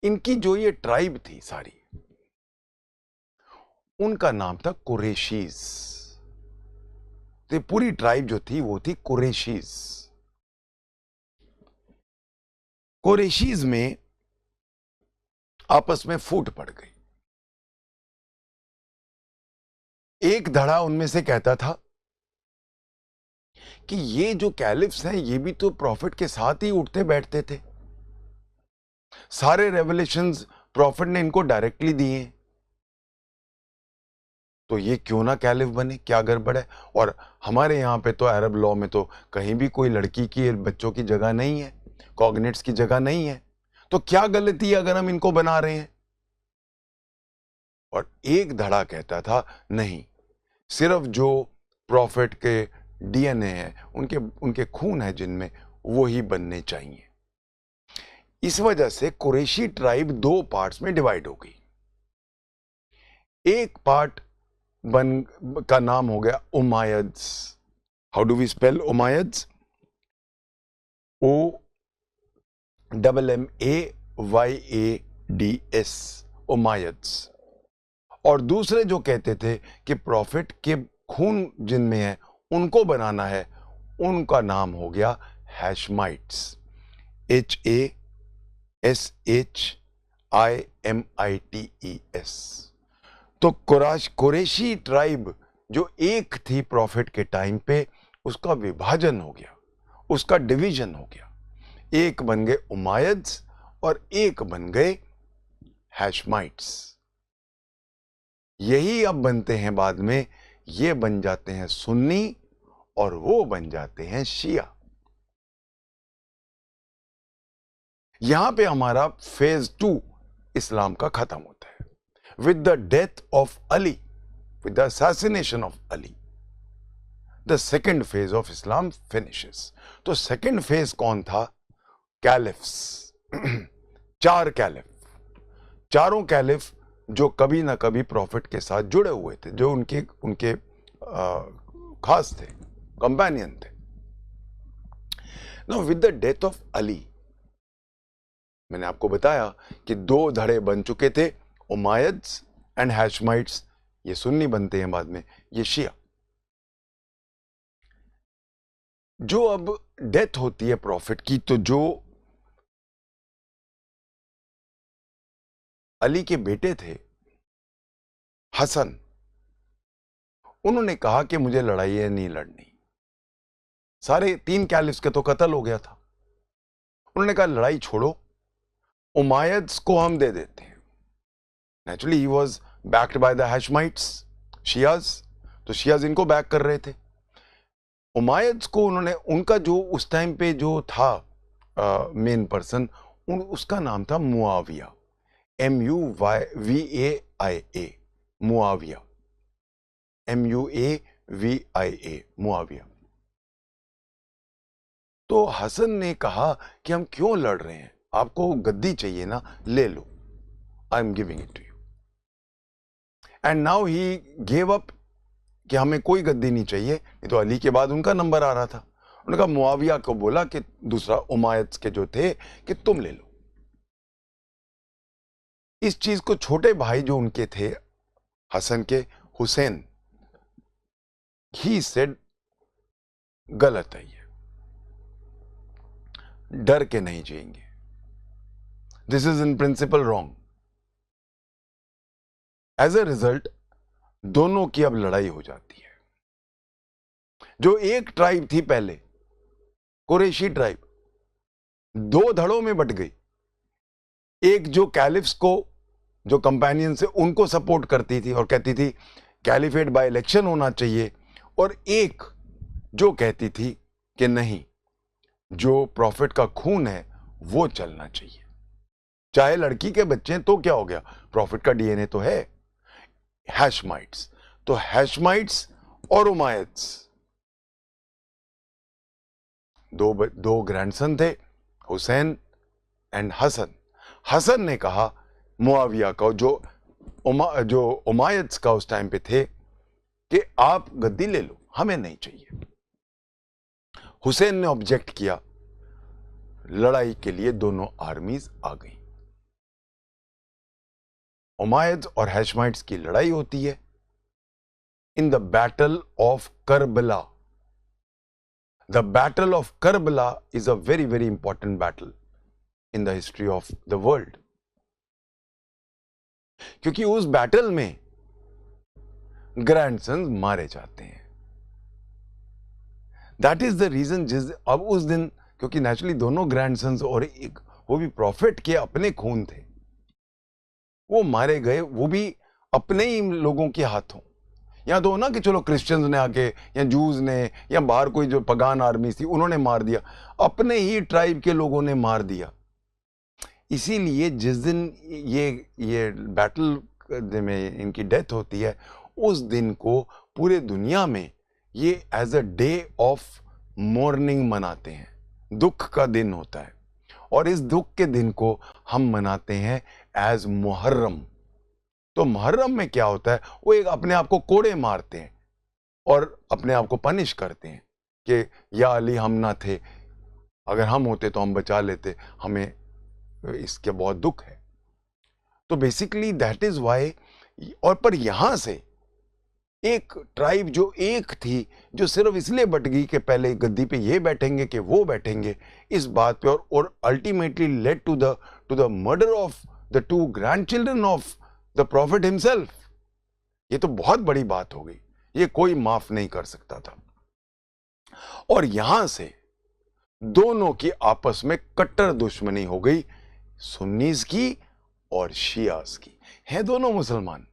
इनकी जो ये ट्राइब थी सारी, उनका नाम था कुरैशीज। तो पूरी ट्राइब जो थी वो थी कुरैशीज। कुरैशीज में आपस में फूट पड़ गई। एक धड़ा उनमें से कहता था कि ये जो कैलिफ्स हैं ये भी तो प्रॉफिट के साथ ही उठते बैठते थे, सारे रेवलेशंस प्रॉफिट ने इनको डायरेक्टली दिए, तो ये क्यों ना कैलिफ बने, क्या गड़बड़ है। और हमारे यहाँ पे तो अरब लॉ में तो कहीं भी कोई लड़की की बच्चों की जगह नहीं है, कॉग्नेट्स की जगह नहीं है, तो क्या गलती है अगर हम इनको बना रहे हैं। और एक धड़ा कहता था नहीं, सिर्फ जो प्रॉफिट के डीएनए है, उनके खून है जिनमें, वो ही बनने चाहिए। इस वजह से कुरैशी ट्राइब दो पार्ट्स में डिवाइड हो गई। एक पार्ट का नाम हो गया Umayyads. How do we spell Umayyads? OMMAYADS, Umayyads. और दूसरे जो कहते थे कि प्रॉफिट के खून जिनमें है उनको बनाना है, उनका नाम हो गया हैशमाइट्स, HASHIMITES। तो कुरैशी ट्राइब जो एक थी प्रॉफिट के टाइम पे, उसका विभाजन हो गया, उसका डिवीजन हो गया। एक बन गए उमायद्स और एक बन गए हैशमाइट्स। यही अब बनते हैं बाद में, ये बन जाते हैं सुन्नी और वो बन जाते हैं शिया। यहां पे हमारा फेज 2 इस्लाम का खत्म होता है with the death of Ali, with the assassination of Ali, the second phase of Islam finishes. तो सेकेंड फेज कौन था? कैलिफ्स। चार कैलिफ, चारों कैलिफ जो कभी ना कभी प्रॉफिट के साथ जुड़े हुए थे, जो उनके खास थे, कंपेनियन थे। Now with the death of Ali, मैंने आपको बताया कि दो धड़े बन चुके थे, उमायद्स एंड हैशमाइट्स। ये सुन्नी बनते हैं बाद में, ये शिया। जो अब डेथ होती है प्रॉफिट की, तो जो अली के बेटे थे हसन, उन्होंने कहा कि मुझे लड़ाई है नहीं लड़नी। सारे 3 कैलिफ्स के तो कत्ल हो गया था। उन्होंने कहा लड़ाई छोड़ो, उमायद्स को हम दे देते हैं। Naturally he was backed by the Hashemites, Shias, तो शियाज इनको बैक कर रहे थे। उमायद्स को उन्होंने, उनका जो उस टाइम पे जो था मेन पर्सन, उसका नाम था मुआविया, MUVAIA, मुआविया, MUAVIA, मुआविया। तो हसन ने कहा कि हम क्यों लड़ रहे हैं, आपको गद्दी चाहिए ना, ले लो, I am giving it to you. And now he gave up कि हमें कोई गद्दी नहीं चाहिए, नहीं तो अली के बाद उनका नंबर आ रहा था। उन्होंने कहा मुआविया को बोला कि दूसरा उमायद्स के जो थे कि तुम ले लो। इस चीज को छोटे भाई जो उनके थे हसन के, हुसैन, ही सेड गलत है, ये डर के नहीं जिएंगे, this is in principle wrong. As a result दोनों की अब लड़ाई हो जाती है। जो एक ट्राइब थी पहले, कुरैशी ट्राइब, दो धड़ों में बट गई। एक जो कैलिफ्स को, जो कंपेनियन से, उनको सपोर्ट करती थी और कहती थी कैलिफेट बाय इलेक्शन होना चाहिए, और एक जो कहती थी कि नहीं, जो प्रॉफिट का खून है वो चलना चाहिए, चाहे लड़की के बच्चे तो क्या हो गया, प्रॉफिट का डीएनए तो है। हैशमाइट्स, तो हैशमाइट्स और उमायद्स, दो ग्रैंडसन थे, हुसैन एंड हसन। हसन ने कहा मुआविया का, जो उमायद्स का उस टाइम पे थे, कि आप गद्दी ले लो, हमें नहीं चाहिए। हुसैन ने ऑब्जेक्ट किया, लड़ाई के लिए दोनों आर्मीज आ गई। उमायद्स और हैशमाइट्स की लड़ाई होती है in the battle of Karbala. The battle of Karbala is a very, very important battle in the history of the world. क्योंकि उस बैटल में ग्रैंडसन्स मारे जाते हैं. That is the reason. अब उस दिन, क्योंकि नेचुरली दोनों ग्रैंडसन्स और एक वो भी प्रॉफिट के अपने खून थे, वो मारे गए, वो भी अपने ही लोगों के हाथों. यहाँ तो ना कि चलो क्रिश्चियंस ने आके या जूज ने या बाहर कोई जो पगान आर्मी थी उन्होंने मार दिया, अपने ही ट्राइब के लोगों ने मार दिया. इसीलिए जिस दिन ये बैटल में इनकी डेथ होती है, उस दिन को पूरे दुनिया में ये as a day of mourning मनाते हैं. दुख का दिन होता है. और इस दुख के दिन को हम मनाते हैं एज मुहर्रम. तो मुहर्रम में क्या होता है, वो एक अपने आप को कोड़े मारते हैं और अपने आप को पनिश करते हैं कि या अली हम ना थे, अगर हम होते तो हम बचा लेते, हमें इसके बहुत दुख है. तो बेसिकली दैट इज वाई. और पर यहां से एक ट्राइब जो एक थी, जो सिर्फ इसलिए बट गई कि पहले गद्दी पे ये बैठेंगे कि वो बैठेंगे, इस बात पे, और ultimately led to the murder of the 2 grandchildren of the prophet himself. ये तो बहुत बड़ी बात हो गई, ये कोई माफ नहीं कर सकता था. और यहां से दोनों की आपस में कट्टर दुश्मनी हो गई, सुन्नीस की और शियास की. हैं दोनों मुसलमान,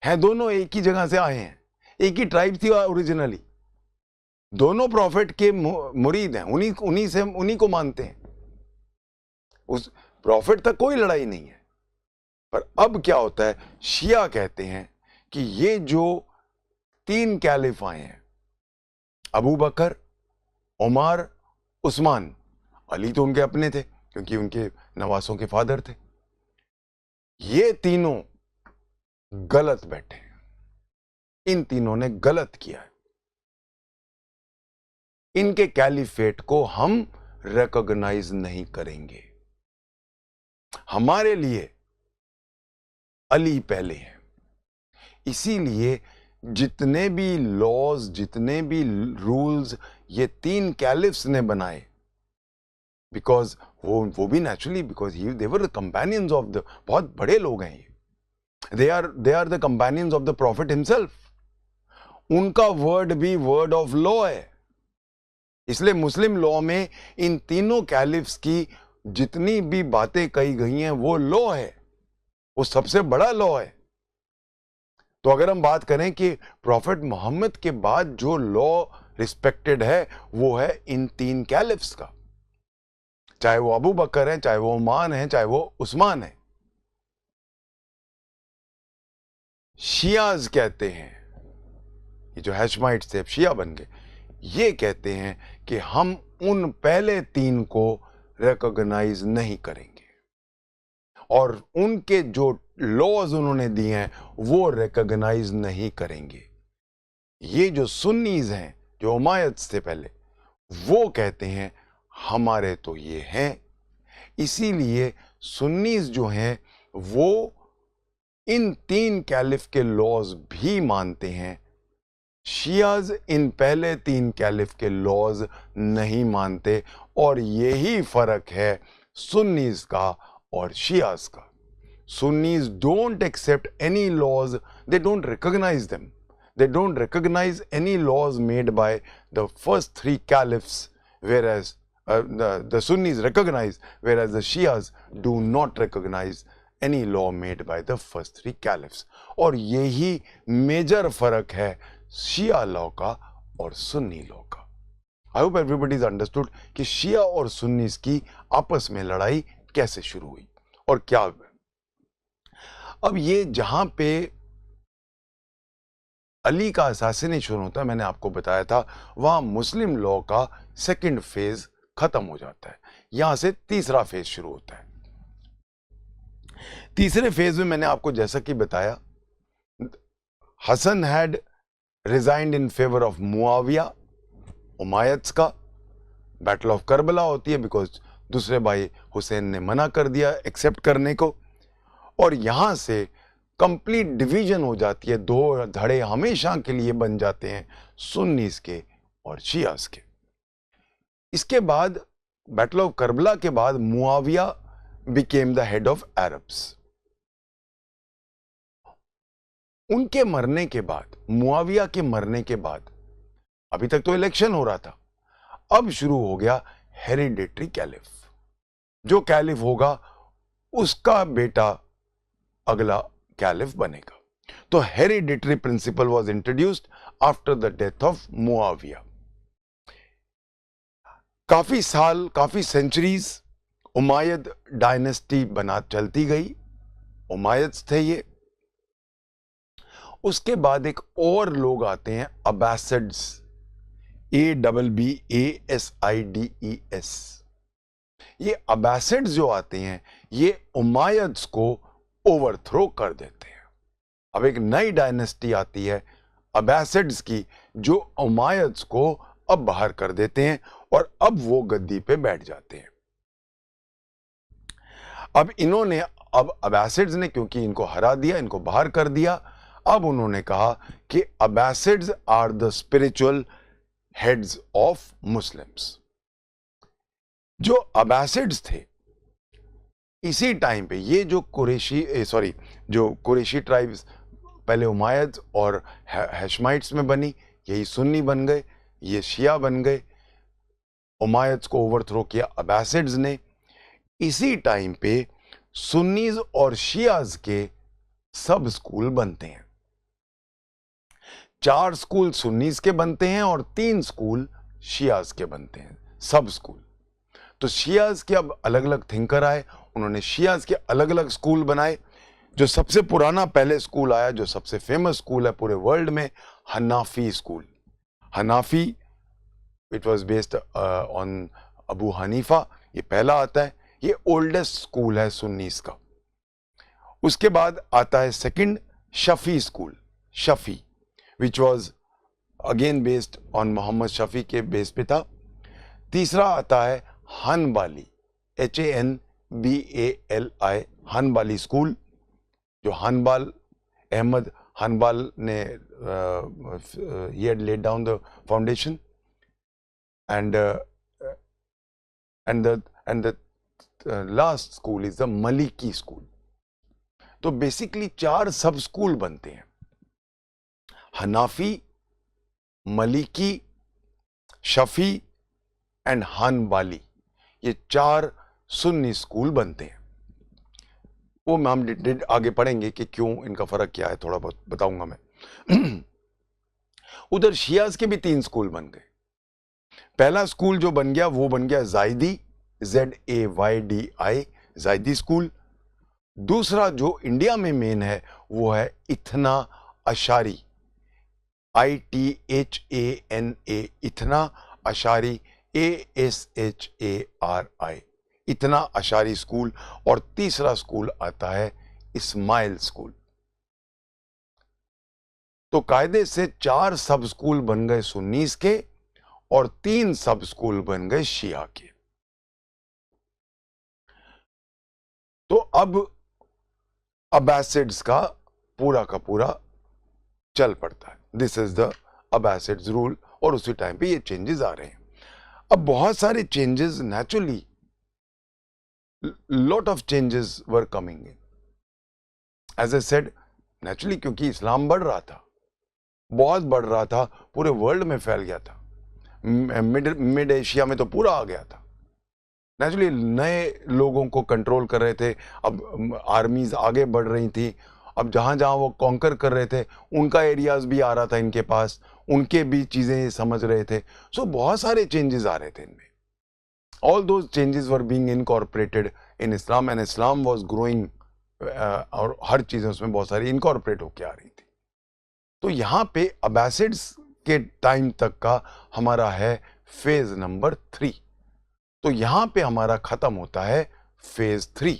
हैं दोनों एक ही जगह से आए हैं, एक ही ट्राइब थी ओरिजिनली, दोनों प्रॉफिट के मुरीद हैं, उन्हीं को मानते हैं. उस प्रॉफिट तक कोई लड़ाई नहीं है. पर अब क्या होता है, शिया कहते हैं कि ये जो 3 कैलिफ आए हैं, अबू बकर, उमर, उस्मान, अली तो उनके अपने थे क्योंकि उनके नवासों के फादर थे, ये तीनों गलत बैठे हैं. इन तीनों ने गलत किया है. इनके कैलिफेट को हम रिकॉग्नाइज नहीं करेंगे. हमारे लिए अली पहले है. इसीलिए जितने भी लॉज, जितने भी रूल्स ये 3 कैलिफ्स ने बनाए, बिकॉज वो भी naturally, because they were the companions of the, बहुत बड़े लोग हैं ये, they are the companions of the prophet himself. उनका वर्ड भी वर्ड ऑफ लॉ है. इसलिए मुस्लिम लॉ में इन तीनों कैलिफ्स की जितनी भी बातें कही गई हैं वो लॉ है, वो सबसे बड़ा लॉ है. तो अगर हम बात करें कि प्रॉफिट मोहम्मद के बाद जो लॉ रिस्पेक्टेड है वो है इन 3 कैलिफ्स का, चाहे वो अबू बकर है, चाहे वो उमान है, चाहे वो उस्मान है. शियाज कहते हैं, ये जो हैशमाइट से शिया बन गए, ये कहते हैं कि हम उन पहले 3 को रिकॉग्नाइज नहीं करेंगे और उनके जो लॉज उन्होंने दिए हैं वो रिकॉग्नाइज नहीं करेंगे. ये जो सुन्नीज हैं, जो उमायद से पहले, वो कहते हैं हमारे तो ये हैं. इसीलिए सुन्नीज जो हैं वो इन 3 कैलिफ के लॉज भी मानते हैं. शियाज इन पहले 3 कैलिफ के लॉज नहीं मानते. और यही फर्क है सुन्नीज का और शियाज का. Sunnis don't accept any laws, they don't recognize them, they don't recognize any laws made by the first 3 caliphs, whereas the Sunnis recognize, whereas the Shias do not recognize any law made by the first 3 caliphs. और यही major फर्क है शिया law का और Sunni law का. I hope everybody is understood कि शिया और सुन्नीस की आपस में लड़ाई कैसे शुरू हुई और क्या. अब ये जहां पे अली का असैसिनेशन होता है, मैंने आपको बताया था, वहां मुस्लिम लॉ का 2nd फेज खत्म हो जाता है. यहां से तीसरा फेज शुरू होता है. तीसरे फेज में मैंने आपको जैसा कि बताया, Hasan had resigned in favour of Muawiya, Umayyads का. बैटल ऑफ करबला होती है बिकॉज दूसरे भाई हुसैन ने मना कर दिया एक्सेप्ट करने को. और यहां से कंप्लीट डिवीजन हो जाती है. 2 धड़े हमेशा के लिए बन जाते हैं, सुन्नीस के और शियास के. इसके बाद बैटल ऑफ करबला के बाद Muawiya became the head of Arabs. उनके मरने के बाद, मुआविया के मरने के बाद, अभी तक तो इलेक्शन हो रहा था, अब शुरू हो गया हेरिडेटरी कैलिफ। जो कैलिफ होगा उसका बेटा अगला कैलिफ बनेगा। तो hereditary principle was introduced after the death of Muawiya. काफी साल, काफी सेंचुरीज उमायद डायनेस्टी बना चलती गई, उमायद्स थे ये। उसके बाद एक और लोग आते हैं, अब्बासिड्स, ABBASIDES। ये अब्बासिड्स जो आते हैं ये उमायद्स को ओवरथ्रो कर देते हैं। अब एक नई डायनेस्टी आती है अब्बासिड्स की, जो उमायद्स को अब बाहर कर देते हैं और अब वो गद्दी पे बैठ जाते हैं। अब इन्होंने, अब अब्बासिड्स ने क्योंकि इनको हरा दिया, इनको बाहर कर दिया, अब उन्होंने कहा कि Abbasids are the spiritual heads of Muslims. जो अब्बासिड्स थे इसी टाइम पे, ये जो कुरैशी ट्राइब्स पहले उमायद और हैशमाइट्स में बनी, यही सुन्नी बन गए, ये शिया बन गए। उमायद्स को ओवरथ्रो किया अब्बासिड्स ने। इसी टाइम पे सुन्नीज और शियाज के सब स्कूल बनते हैं। 4 स्कूल सुन्नीज के बनते हैं और 3 स्कूल शियाज के बनते हैं, सब स्कूल। तो शियाज के अब अलग अलग थिंकर आए, उन्होंने शियाज के अलग अलग स्कूल बनाए। जो सबसे पुराना पहले स्कूल आया, जो सबसे फेमस स्कूल है पूरे वर्ल्ड में, Hanafi school. Hanafi, it was based on Abu Hanifa, ये पहला आता है। ये ओल्डेस्ट स्कूल है सुन्नीस का। उसके बाद आता है second Shafi school, Shafi, which was again based on Muhammad Shafi के बेस पे था। तीसरा आता है हनबाली, HANBALI, हनबाली स्कूल, जो हनबाल, अहमद हनबाल ने he had laid down the foundation, and the last school is the Maliki school. तो बेसिकली 4 सब स्कूल बनते हैं, हनाफी, मलिकी, शफी एंड हनबाली। ये 4 सुन्नी स्कूल बनते हैं। वो हम आगे पढ़ेंगे कि क्यों, इनका फर्क क्या है, थोड़ा बहुत बताऊंगा मैं। उधर शियाज के भी 3 स्कूल बन गए। पहला स्कूल जो बन गया वो बन गया जायदी, ZAYDI, जायदी स्कूल। दूसरा जो इंडिया में मेन है वो है इथना अशारी, ITHANA, इथना अशारी, ASHARI, इतना अशारी स्कूल। और तीसरा स्कूल आता है इस्माइल स्कूल। तो कायदे से 4 सब स्कूल बन गए सुन्नीस के और 3 सब स्कूल बन गए शिया के। तो अब अब्बासिड्स का पूरा चल पड़ता है। This is the Abbasids rule. और उसी टाइम पे ये चेंजेस आ रहे हैं। अब बहुत सारे changes, naturally lot of changes were coming in. As I said, naturally, क्योंकि इस्लाम बढ़ रहा था, बहुत बढ़ रहा था, पूरे वर्ल्ड में फैल गया था, मिड एशिया में तो पूरा आ गया था। नेचुरली नए लोगों को कंट्रोल कर रहे थे। अब आर्मीज आगे बढ़ रही थी। अब जहां जहां वो कॉन्कर कर रहे थे, उनका एरियाज भी आ रहा था इनके पास, उनके भी चीजें समझ रहे थे। सो बहुत सारे चेंजेस आ रहे थे इनमें। All those changes were being incorporated in Islam, and Islam was growing, और हर चीजें उसमें बहुत सारी इनकॉर्पोरेट होके आ रही थी। तो यहाँ पे अब्बासिड्स के टाइम तक का हमारा है फेज नंबर 3। तो यहाँ पे हमारा खत्म होता है फेज 3।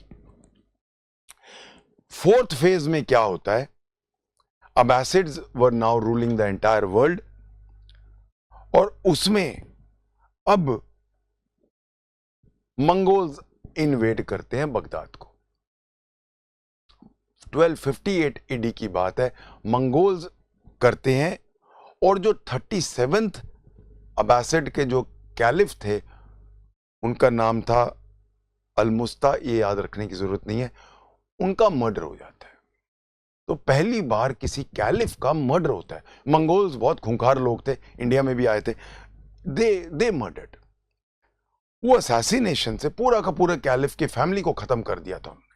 4th फेज में क्या होता है? Abbasids were now ruling the entire world, और उसमें अब मंगोल्स इन्वेड करते हैं बगदाद को। 1258 AD की बात है, मंगोल्स करते हैं। और जो 37th अब्बासिड के जो कैलिफ थे उनका नाम था अलमुस्ता, ये याद रखने की जरूरत नहीं है, उनका मर्डर हो जाता है। तो पहली बार किसी कैलिफ का मर्डर होता है। मंगोल्स बहुत खूंखार लोग थे, इंडिया में भी आए थे, दे मर्डर्ड। वो असैसिनेशन से पूरा का पूरा कैलिफ की फैमिली को खत्म कर दिया था उन्होंने।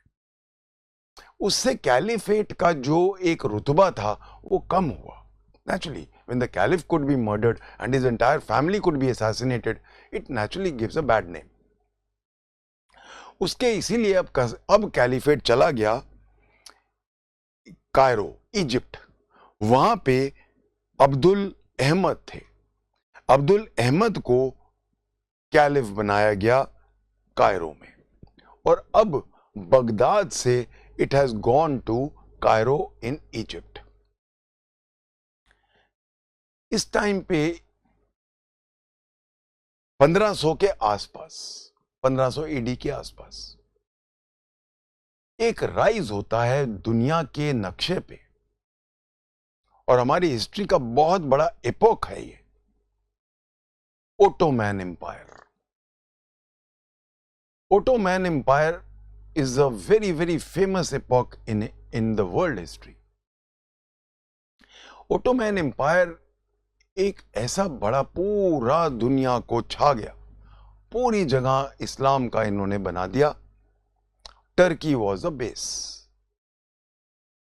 उससे कैलिफेट का जो एक रुतबा था वो कम हुआ। Naturally, when the caliph could be murdered and his entire family could be assassinated, it naturally gives a bad name. उसके इसीलिए अब कैलिफेट चला गया कायरो, इजिप्ट। वहां पे अब्दुल अहमद थे। अब्दुल अहमद को कैलिफ बनाया गया कायरो में, और अब बगदाद से it has gone to Cairo in Egypt. इस टाइम पे 1500 के आसपास, 1500 ईडी के आसपास एक राइज होता है दुनिया के नक्शे पे, और हमारी हिस्ट्री का बहुत बड़ा एपोक है ये, Ottoman empire. Ottoman empire is a very very famous epoch in the world history. Ottoman Empire एक ऐसा बड़ा पूरा दुनिया को छा गया, पूरी जगह इस्लाम का इन्होंने बना दिया। Turkey was a base.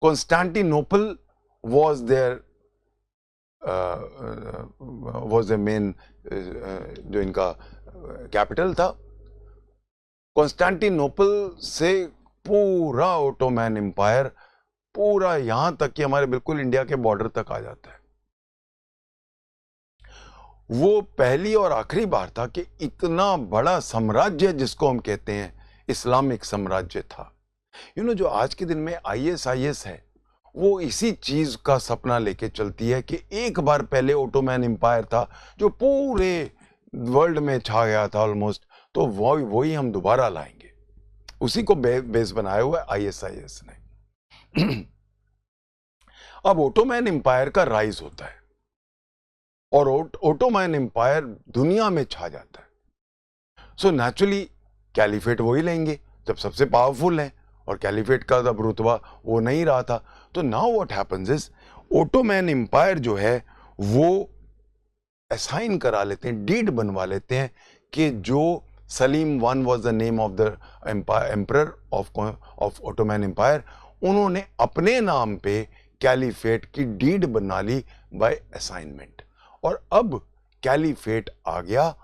Constantinople was their main जो इनका कैपिटल था। कॉन्स्टेंटिनोपल से पूरा ओटोमैन एम्पायर, पूरा यहां तक कि हमारे बिल्कुल इंडिया के बॉर्डर तक आ जाता है। वो पहली और आखिरी बार था कि इतना बड़ा साम्राज्य जिसको हम कहते हैं इस्लामिक साम्राज्य था। जो आज के दिन में ISIS है, वो इसी चीज का सपना लेके चलती है कि एक बार पहले ओटोमैन एम्पायर था जो पूरे वर्ल्ड में छा गया था ऑलमोस्ट, तो वही हम दोबारा लाएंगे। उसी को बेस बनाया हुआ है ISIS ने। अब ओटोमैन एम्पायर का राइज होता है और ओटोमैन एम्पायर दुनिया में छा जाता है। सो नेचुरली कैलिफेट वही लेंगे जब सबसे पावरफुल हैं, और कैलिफेट का तब रुतबा वो नहीं रहा था। तो now what happens is, Ottoman empire जो है वो असाइन करा लेते हैं, डीड बनवा लेते हैं कि जो Selim one was the name of the emperor of Ottoman empire, उन्होंने अपने नाम पे कैलिफेट की डीड बना ली बाय असाइनमेंट। और अब कैलिफेट आ गया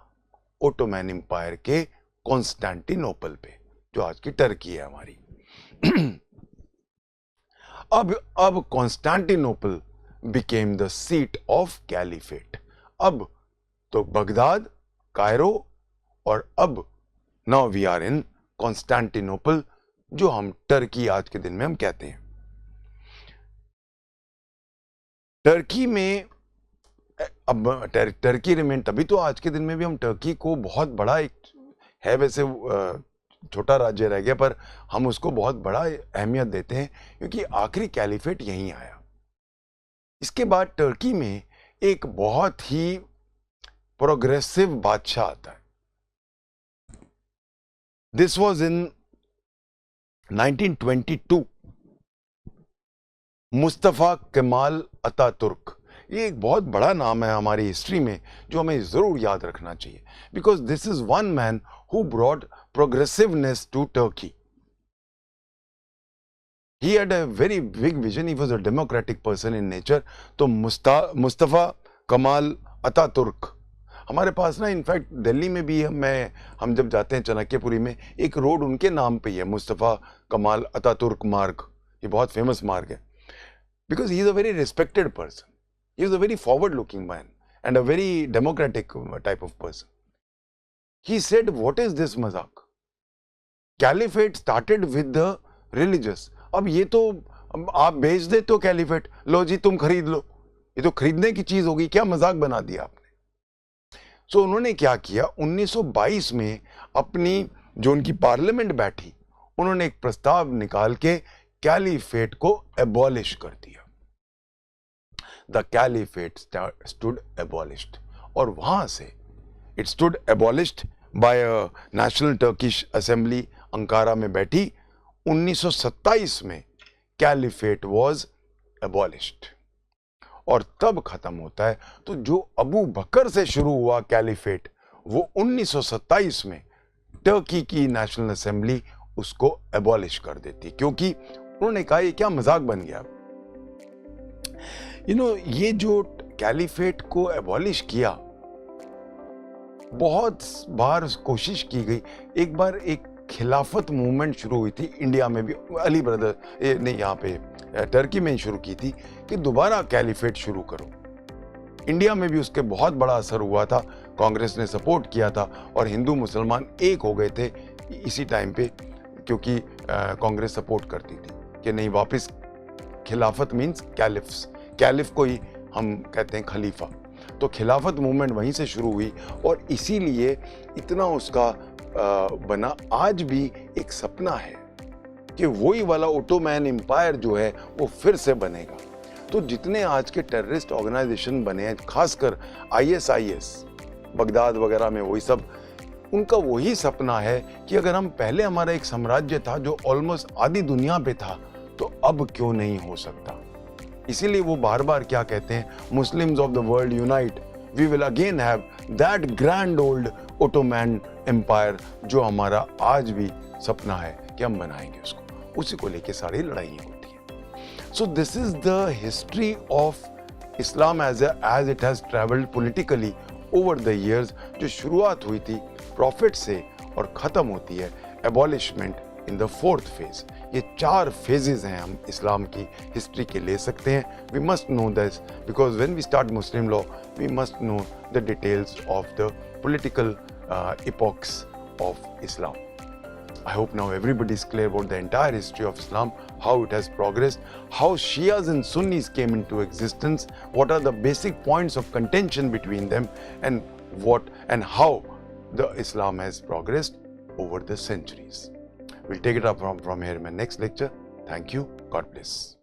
ओटोमैन एम्पायर के कॉन्स्टेंटिनोपल पे, जो आज की टर्की है हमारी। अब Constantinople became the seat of caliphate. अब तो बगदाद, कायरो, और अब now we are in Constantinople, जो हम टर्की आज के दिन में हम कहते हैं। टर्की में अब टर्की रिमेन, तभी तो आज के दिन में भी हम टर्की को बहुत बड़ा एक है, वैसे छोटा राज्य रह गया पर हम उसको बहुत बड़ा अहमियत देते हैं क्योंकि आखिरी कैलिफेट यहीं आया। इसके बाद टर्की में एक बहुत ही प्रोग्रेसिव बादशाह आता है। This was in 1922, Mustafa Kemal Ataturk. ये एक बहुत बड़ा नाम है हमारी हिस्ट्री में जो हमें जरूर याद रखना चाहिए, because this is one man who brought progressiveness to Turkey. He had a very big vision. He was a democratic person in nature. तो मुस्तफा कमाल अतातुर्क हमारे पास ना, इनफैक्ट दिल्ली में भी हम जब जाते हैं चाणक्यपुरी में, एक रोड उनके नाम पे ही है, मुस्तफा कमाल अतातुर्क मार्ग। ये बहुत फेमस मार्ग है because he is a very respected person, he is a very forward looking man and a very democratic type of person. He said, what is this मजाक? Caliphate started with the religious. अब ये तो आप बेच दे तो caliphate, लो जी तुम खरीद लो, ये तो खरीदने की चीज होगी, क्या मजाक बना दिया आपने। सो उन्होंने क्या किया, 1922 में अपनी जो उनकी पार्लियामेंट बैठी, उन्होंने एक प्रस्ताव निकाल के कैलिफेट को एबॉलिश कर दिया। द कैलिफेट स्टूड एबॉलिश्ड, और वहां से it stood abolished by a national Turkish assembly Ankara में बैठी, 1927 में कैलिफेट वाज एबॉलिश्ड और तब खत्म होता है। तो जो अबू बकर से शुरू हुआ कैलिफेट, वो 1927 में टर्की की नेशनल असेंबली उसको एबॉलिश कर देती, क्योंकि उन्होंने कहा ये क्या मजाक बन गया। ये जो कैलिफेट को एबॉलिश किया, बहुत बार कोशिश की गई। एक बार एक खिलाफत मूवमेंट शुरू हुई थी इंडिया में भी, अली ब्रदर ने यहाँ पे टर्की में ही शुरू की थी कि दोबारा कैलिफेट शुरू करो। इंडिया में भी उसके बहुत बड़ा असर हुआ था, कांग्रेस ने सपोर्ट किया था और हिंदू मुसलमान एक हो गए थे इसी टाइम पे, क्योंकि कांग्रेस सपोर्ट करती थी कि नहीं, वापस खिलाफत मीन्स कैलिफ को ही हम कहते हैं खलीफा। तो खिलाफत मूवमेंट वहीं से शुरू हुई और इसीलिए इतना उसका बना। आज भी एक सपना है कि वही वाला ओटोमैन एम्पायर जो है वो फिर से बनेगा। तो जितने आज के टेररिस्ट ऑर्गेनाइजेशन बने हैं, खासकर ISIS बगदाद वगैरह में, वही सब उनका वही सपना है कि अगर हम पहले हमारा एक साम्राज्य था जो ऑलमोस्ट आधी दुनिया पे था, तो अब क्यों नहीं हो सकता। इसीलिए वो बार बार क्या कहते हैं, Muslims of the world unite, we will again have that grand old Ottoman empire, जो हमारा आज भी सपना है कि हम बनाएंगे उसको। उसी को लेके सारी लड़ाइयाँ होती हैं। So this is the history of Islam as it has travelled politically over the years, जो शुरुआत हुई थी प्रॉफिट से और खत्म होती है एबॉलिशमेंट इन द 4th फेज। ये 4 फेजेस हैं हम इस्लाम की हिस्ट्री के ले सकते हैं। We must know this because when we start Muslim law we must know the details of the political epochs of Islam. I hope now everybody is clear about the entire history of Islam, how it has progressed, how Shias and Sunnis came into existence, what are the basic points of contention between them, and how the Islam has progressed over the centuries. We'll take it up from here in my next lecture. Thank you. God bless.